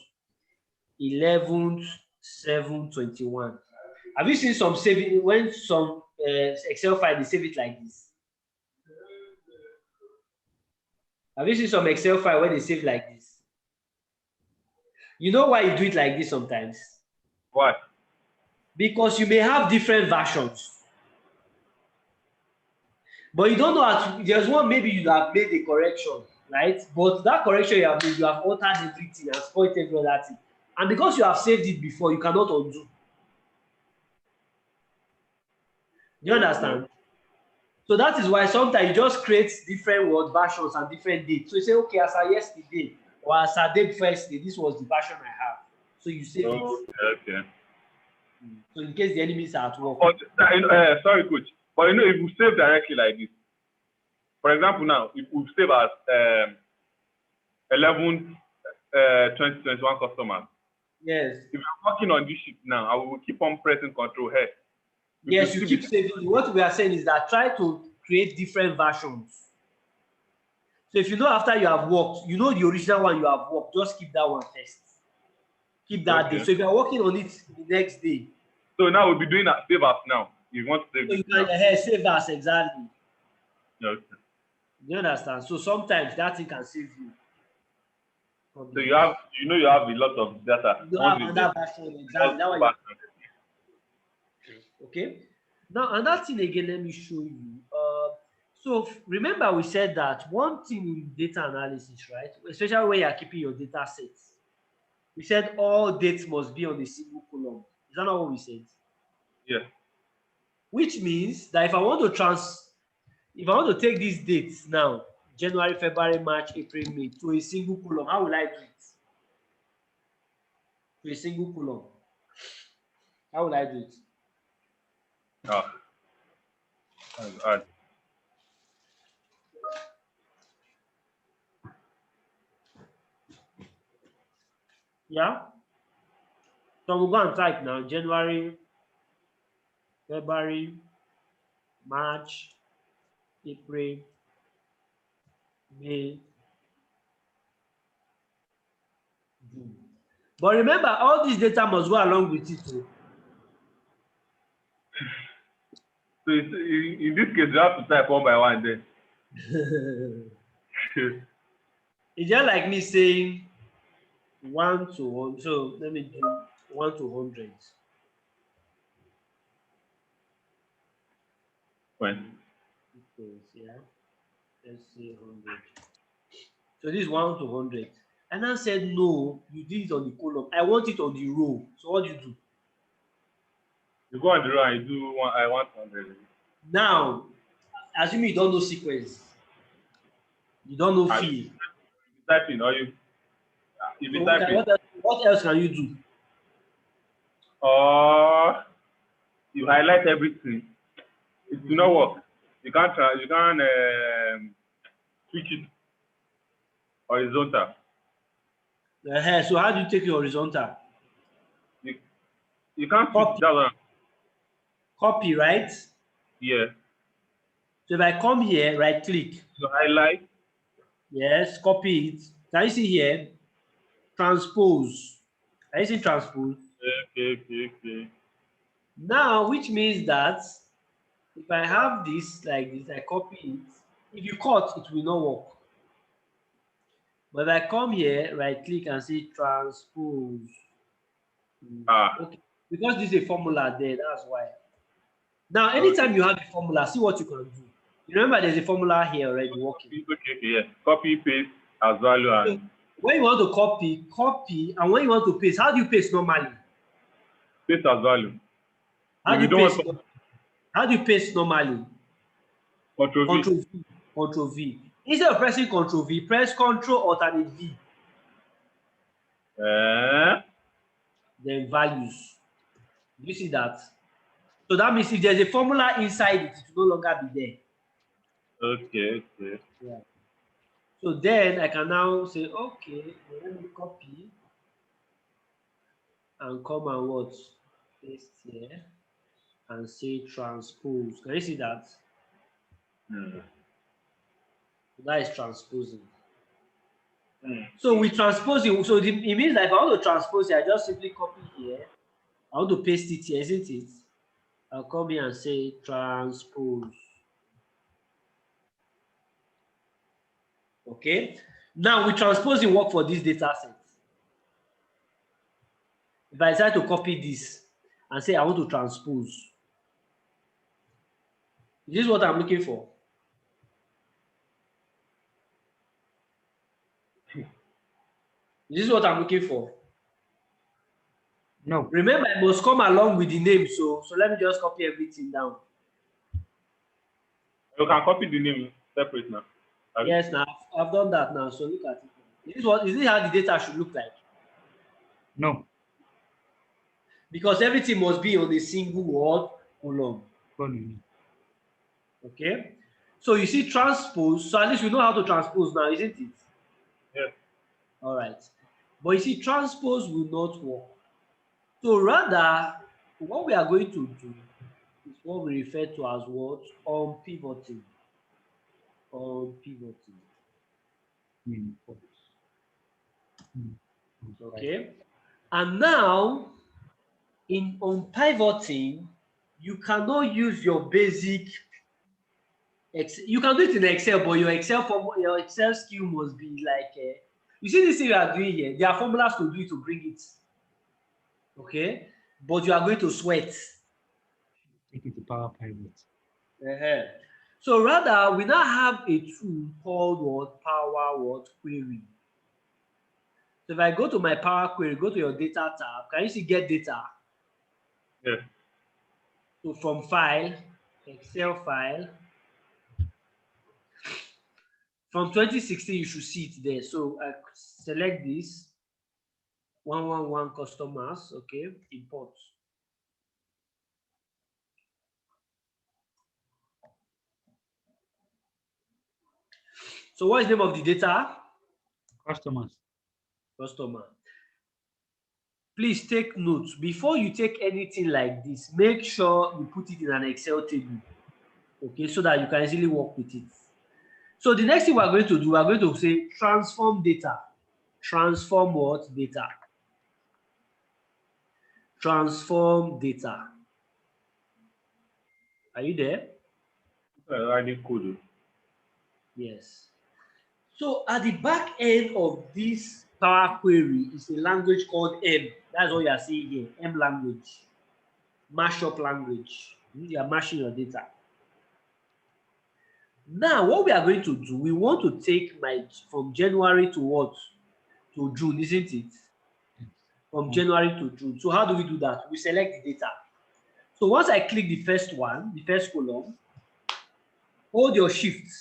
11/7/21. Have you seen some saving when some Excel file they save it like this? Have you seen some Excel file where they save like this? You know why you do it like this sometimes? Why? Because you may have different versions. But you don't know how to, there's one maybe you have made a correction, right? But that correction you have made, you have altered everything and spoiled every other thing. And because you have saved it before, you cannot undo. Do you understand? So that is why sometimes you just create different word versions and different dates. So you say, okay, as of yesterday or as of day before yesterday, this was the version I have. So you save it. Okay. So in case the enemies are at work. But, sorry, coach. But if you save directly like this, for example, now, if we save as 11/2021 customers, Yes. if I'm working on this sheet now, I will keep on pressing Control H. Yes, you keep saving. What we are saying is that try to create different versions. So if you know after you have worked, you know the original one you have worked, just keep that one first. Keep that day. So if you are working on it the next day. So now we'll be doing that save as now. If you want to save So you this can save as exactly. Okay. You understand? So sometimes that thing can save you. So you have a lot of data. You have another version exactly. That one. Okay. Now another thing again, let me show you. So remember we said that one thing in data analysis, right? Especially when you are keeping your data sets. We said all dates must be on a single column. Is that not what we said? Yes. Which means that if I want to take these dates now, January, February, March, April, May, to a single column, how will I do it? To a single column. How will I do it? That's hard. Yeah? So we'll go and type now January, February, March, April, May, June. But remember, all this data must go along with it too. So in this case, you have to type one by one then. It's just like me saying 1 to 1. So let me do 1 to 100. When? Yeah. Let's say 100. So this is 1 to 100. And I said, no, you did it on the column. I want it on the row. So what do you do? You go on the row and you do one. I want 100. Now, assuming you don't know sequence, you don't know field. You type in or you So type in. what else can you do? Or you highlight everything. It do not work. You can't switch it horizontal. So how do you take it horizontal? You can't Copy. switch that one. Copy, right? Yeah. So if I come here, right click. So highlight. Yes, copy it. Can you see here? Transpose. Can you see transpose? Okay. Now, which means that if I have this like this, I copy it. If you cut, it will not work. But if I come here, right click and say transpose. Okay, because this is a formula there, that's why. Now, anytime you have a formula, see what you can do. You remember there's a formula here already working. Okay, yeah. Copy, paste as value. And So when you want to copy, and when you want to paste, how do you paste normally? paste as value. How do you paste normally? Control V. Instead of pressing Control V, press Control Alternate V. Then values. Do you see that? So that means if there's a formula inside it, it will no longer be there. Okay. Yeah. So then I can now say, okay, let me copy and come and what? Paste here and say transpose. Can you see that? That is transposing. So we transpose it. So it means that if I want to transpose it, I just simply copy here. I want to paste it here, isn't it? I'll come here and say transpose. Okay. Now we transposing work for this data set. If I decide to copy this and say I want to transpose, this is what I'm looking for. This is what I'm looking for. No. Remember, I must come along with the name. So let me just copy everything down. You can copy the name separate now. Yes, now I've done that now. So look at it. Is this how the data should look like? No. Because everything must be on a single word column. Okay. So you see transpose. So at least we know how to transpose now, isn't it? Yeah. All right. But you see, transpose will not work. So rather, what we are going to do is what we refer to as what? Unpivoting. Okay. And now, in unpivoting, you cannot use your basic. You can do it in Excel, but your Excel skill must be like. You see this thing you are doing here. There are formulas to do it to bring it. Okay, but you are going to sweat. Take it to Power Pivot. So rather, we now have a tool called what? Power Query. So if I go to my Power Query, go to your data tab. Can you see get data? Yeah. So from file, Excel file. From 2016, you should see it there. So I select this 111 customers. Okay, import. So what is the name of the data? Customers. Customer. Please take notes. Before you take anything like this, make sure you put it in an Excel table. Okay, so that you can easily work with it. So the next thing we're going to do, we're going to say transform data. Transform what? Data. Transform data. Are you there? Writing code. Yes. So at the back end of this Power Query is a language called M. That's what you are seeing here, M language. Mashup language. You are mashing your data. Now, what we are going to do, we want to take from January to what? To June, isn't it? From January to June. So how do we do that? We select the data. So once I click the first one, the first column, hold your Shift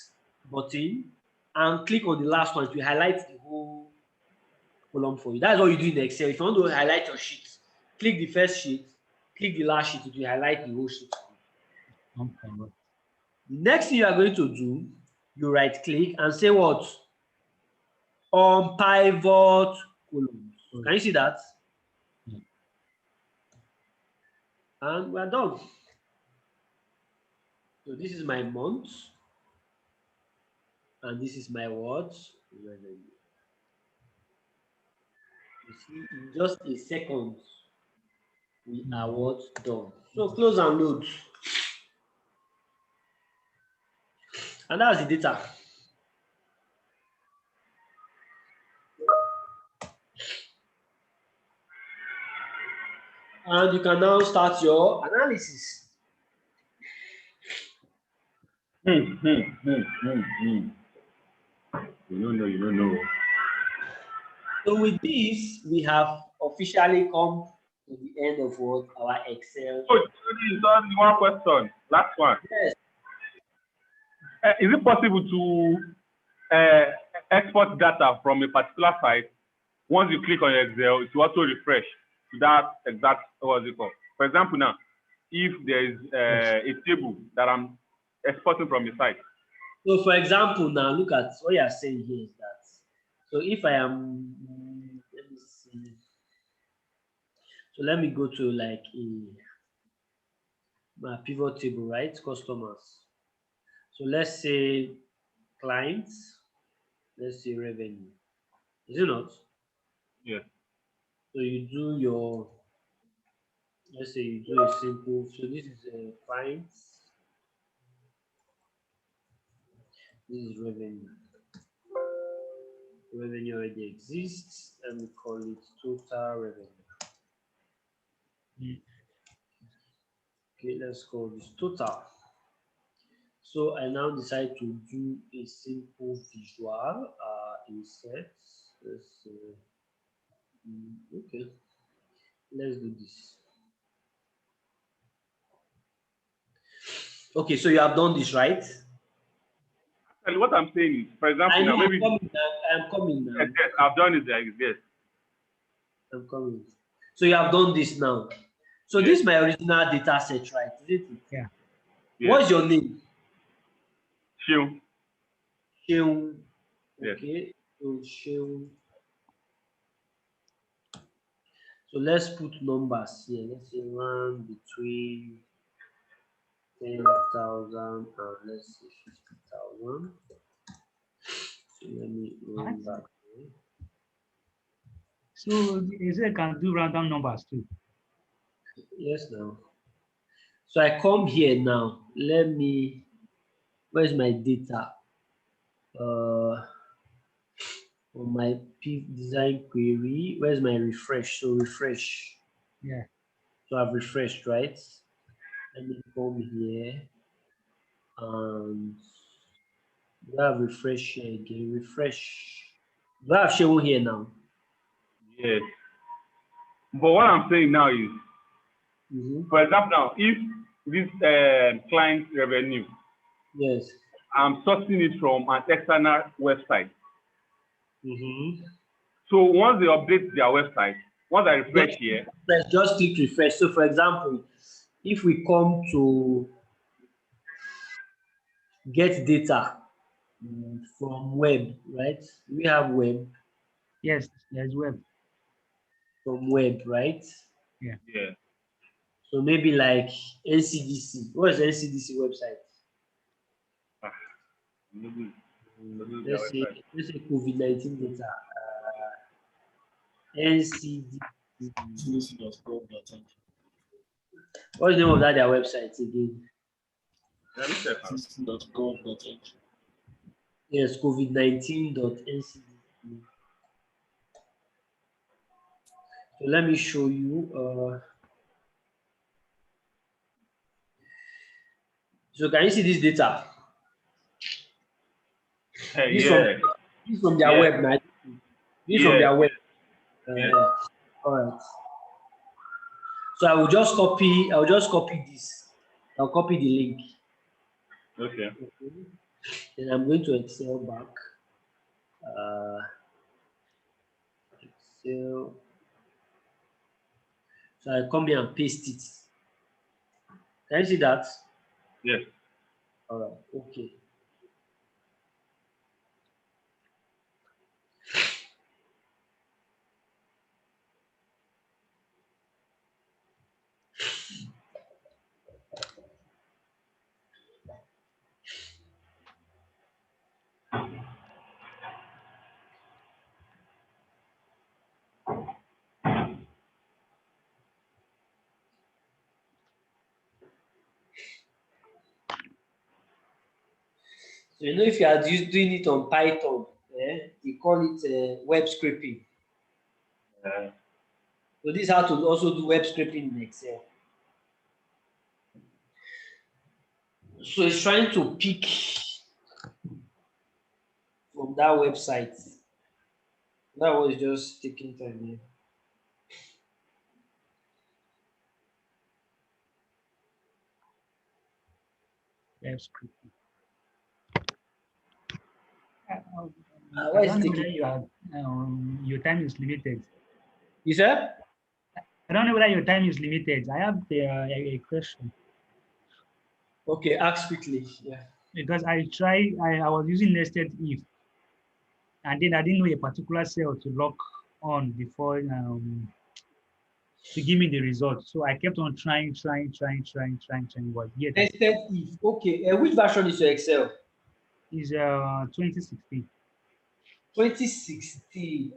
button and click on the last one to highlight the whole column for you. That's what you do in Excel. If you want to highlight your sheet, click the first sheet, click the last sheet, it will highlight the whole sheet. Okay. The next thing you are going to do, you right click and say what? On pivot columns. Can you see that? Yeah. And we're done. So this is my month. And this is my what? Revenue. You see, in just a second, we are what? Done. So close and load. And that's the data. And you can now start your analysis. You don't know. So with this, we have officially come to the end of what our Excel. So this is only one question. Last one. Yes. Is it possible to export data from a particular site? Once you click on your Excel, it will also refresh to that exact, what is it called? For example, now, if there is a table that I'm exporting from the site. So for example, now look at what you are saying here is that. So if I am, let me see. So let me go to like my pivot table, right? Customers. So let's say clients. Let's say revenue. Is it not? Yes. So you do your, let's say you do a simple, so this is a clients. This is revenue. Revenue already exists, and we call it total revenue. Okay, let's call this total. So I now decide to do a simple visual insert. Let's okay, let's do this. Okay, so you have done this, right? And what I'm saying is, for example, now maybe I'm coming now. yes, I've done it. Yes. I'm coming. So you have done this now. So yes. this is my original data set, right? Isn't it? Yeah. Yes. What's your name? Shield. Sheung. Yes. Okay. So Sheung. So let's put numbers here. Let's say one between 10,000 and let's say 50,000. So let me run back. So is it can do random numbers too? Yes, now. So I come here now. Let me. Where's my data? On my design query. Where's my refresh? So refresh. Yeah. So I've refreshed, right? Let me come here and do I have refresh here again? Refresh. Do I have shown here now? Yes. But what I'm saying now is, for example, now if this client revenue, Yes. I'm sourcing it from an external website. Mm-hmm. So once they update their website, once I refresh here, just click refresh. So for example, if we come to get data from web, right? We have web. Yes, there's web. From web, right? yeah. So maybe like NCDC. What is the NCDC website? Let's say COVID-19 data. NCD. cdc.gov.ng. What's the name of that their website again? cdc.gov.ng. Yes, COVID-19.ncd. So let me show you. So can you see this data? This from their web, right? This from their web. All right. So I will just copy this. I'll copy the link. Okay. Then I'm going to Excel back. Excel. So I come here and paste it. Can you see that? Yes. All right. Okay. So you know if you are doing it on Python, they call it web scraping. So this is how to also do web scraping in Excel. So it's trying to pick from that website. That was just taking time here. Web scripting. Why I is don't it know whether taking? you are, your time is limited. You said? I don't know whether your time is limited. I have a question. Okay, ask quickly. Yeah. Because I was using nested if, and then I didn't know a particular cell to lock on before to give me the result. So I kept on trying, but yet Nested if. Okay. Which version is your Excel? is 2016. 2016.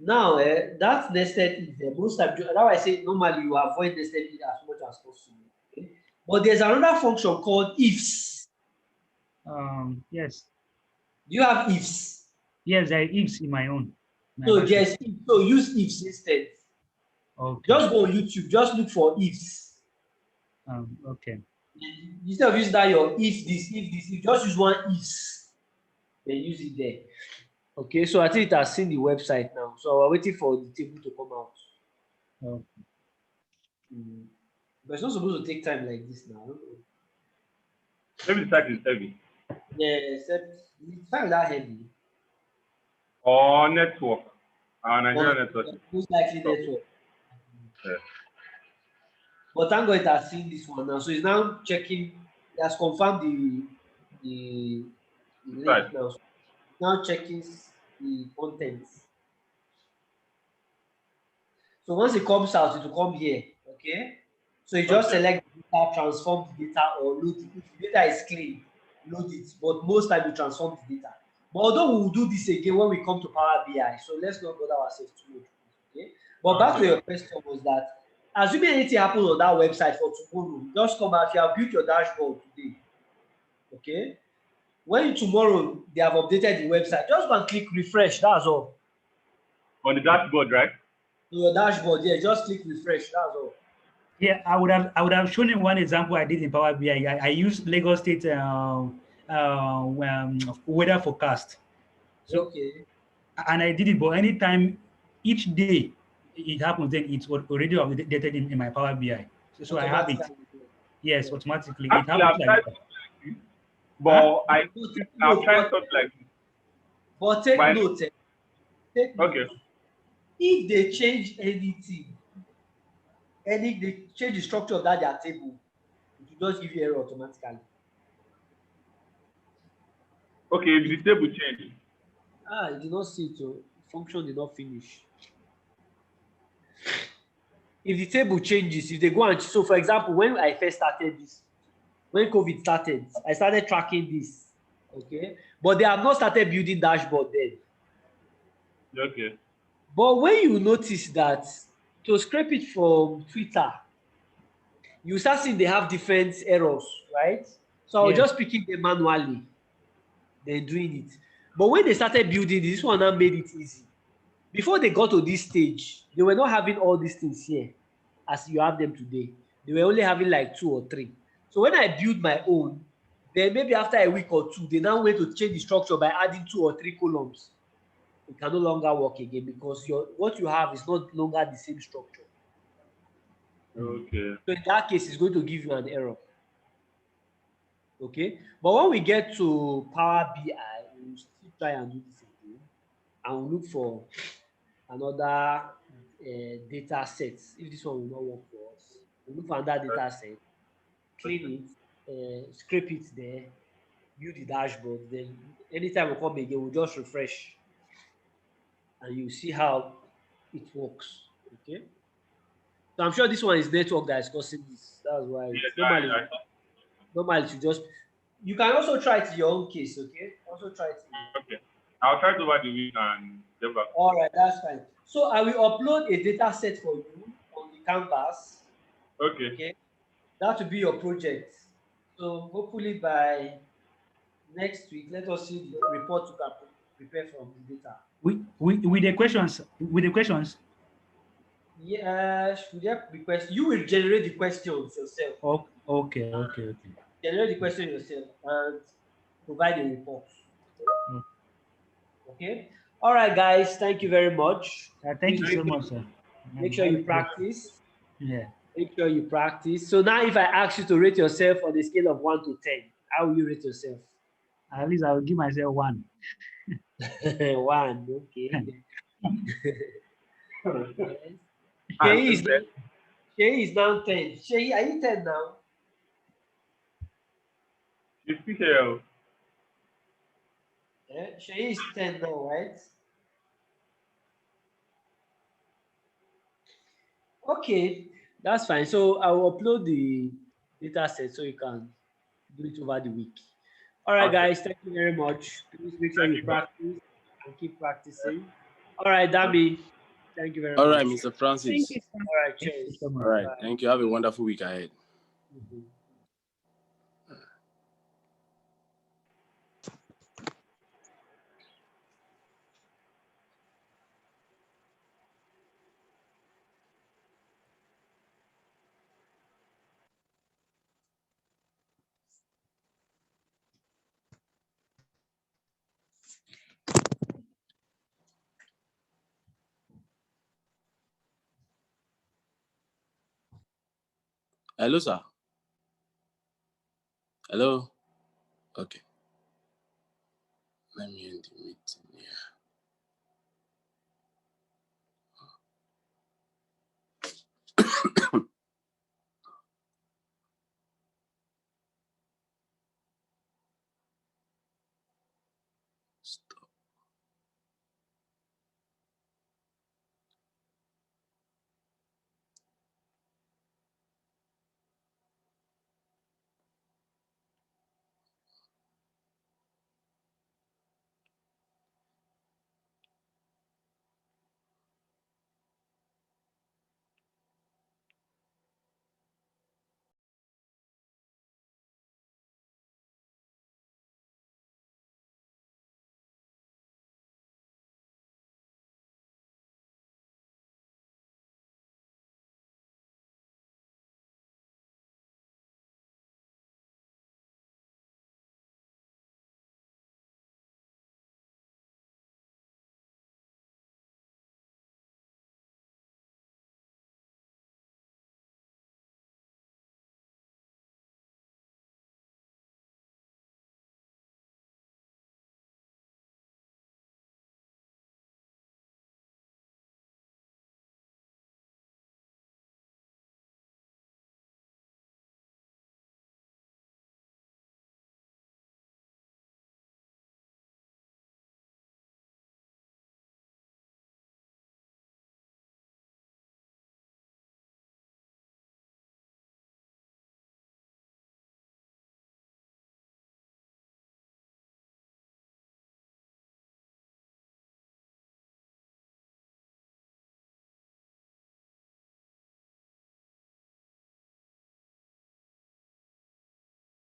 Now, that's nested if. Most times, that's why I say normally you avoid nested if as much as possible. Okay? But there's another function called ifs. Yes. Do you have ifs? Yes, there are ifs in my own. So there's if. So use ifs instead. Okay. Just go on YouTube. Just look for ifs. Okay. Instead of using that your if this, just use one ifs. Then use it there. Okay, so I think it has seen the website now. So we're waiting for the table to come out. Okay. But it's not supposed to take time like this now. Maybe the site is heavy. Yeah, except it's not that heavy. Or network. Nigerian network. Most likely network. Yeah. But thank God it has seen this one now. So it's now checking, it has confirmed the link Right. now. So it's now checking the contents. So once it comes out, it will come here. Okay. So you just select the data, transform the data, or load it. If the data is clean, load it. But most time you transform the data. But although we will do this again when we come to Power BI, so let's not bother ourselves too much. Okay. But back to your question was that assuming anything happens on that website for tomorrow, just come out. You have built your dashboard today. Okay. When tomorrow they have updated the website, just go and click refresh. That's all. On the dashboard, right? Your dashboard, yeah, just click refresh. That's all. Yeah, I would have shown you one example I did in Power BI. I used Lagos State weather forecast. So, okay. And I did it, but anytime, each day it happens, then it's already updated in my Power BI. So I have it. Yes, automatically. It happens like that. But I've tried something like this. But take note. Take note. Okay. If they change anything, they change the structure of that their table, it will just give you error automatically. Okay, if the table change. You did not see it, so function did not finish. If the table changes, if they go and so for example, when I first started this, when COVID started, I started tracking this. Okay, but they have not started building dashboard then. Okay. But when you notice that to scrape it from Twitter, you start seeing they have different errors, right? So I was Yes. just picking them manually, then doing it. But when they started building this one, now made it easy. Before they got to this stage, they were not having all these things here as you have them today. They were only having like 2 or 3. So when I built my own, then maybe after a week or 2, they now went to change the structure by adding 2 or 3 columns. It can no longer work again because what you have is not longer the same structure. Okay. So in that case, it's going to give you an error. Okay, but when we get to Power BI, we'll still try and do this again, and we'll look for another data set. If this one will not work for us, we'll look for another data set, clean it, scrape it there, build the dashboard. Then anytime we come again, we'll just refresh, and you see how it works. Okay. So I'm sure this one is network that is causing this. That's why Yes, it's normally to just. You can also try it in your own case. Okay. Also try it. okay. I'll try it over the week and get back. All right, that's fine. So I will upload a data set for you on the canvas. Okay. Okay, that will be your project. So hopefully by next week, let us see the report you can prepare from the data. With the questions, Yeah, should there be questions? You will generate the questions yourself. Oh, okay. Generate the question yourself and provide a report. Mm. Okay. All right, guys. Thank you very much. Thank you Please so much, sir. make sure you practice. Yeah. Make sure you practice. So now if I ask you to rate yourself on a scale of 1 to 10, how will you rate yourself? At least I will give myself 1. 1, okay. And Shay is now 10. Shay, are you 10 now? you see here. Yeah, Shay is 10 now, right? Okay, that's fine. So I will upload the data set so you can do it over the week. All right, Okay. guys, thank you very much. Please make sure Thank you you. practice and keep practicing. All right, Dami, thank you very All much. right, Mr. Thank Francis. you, sir. All right, Thank you cheers. so much. All right. Bye. Thank you. Have a wonderful week ahead. Mhm. Hello, sir. Hello. Okay. Let me end the meeting here. Stop.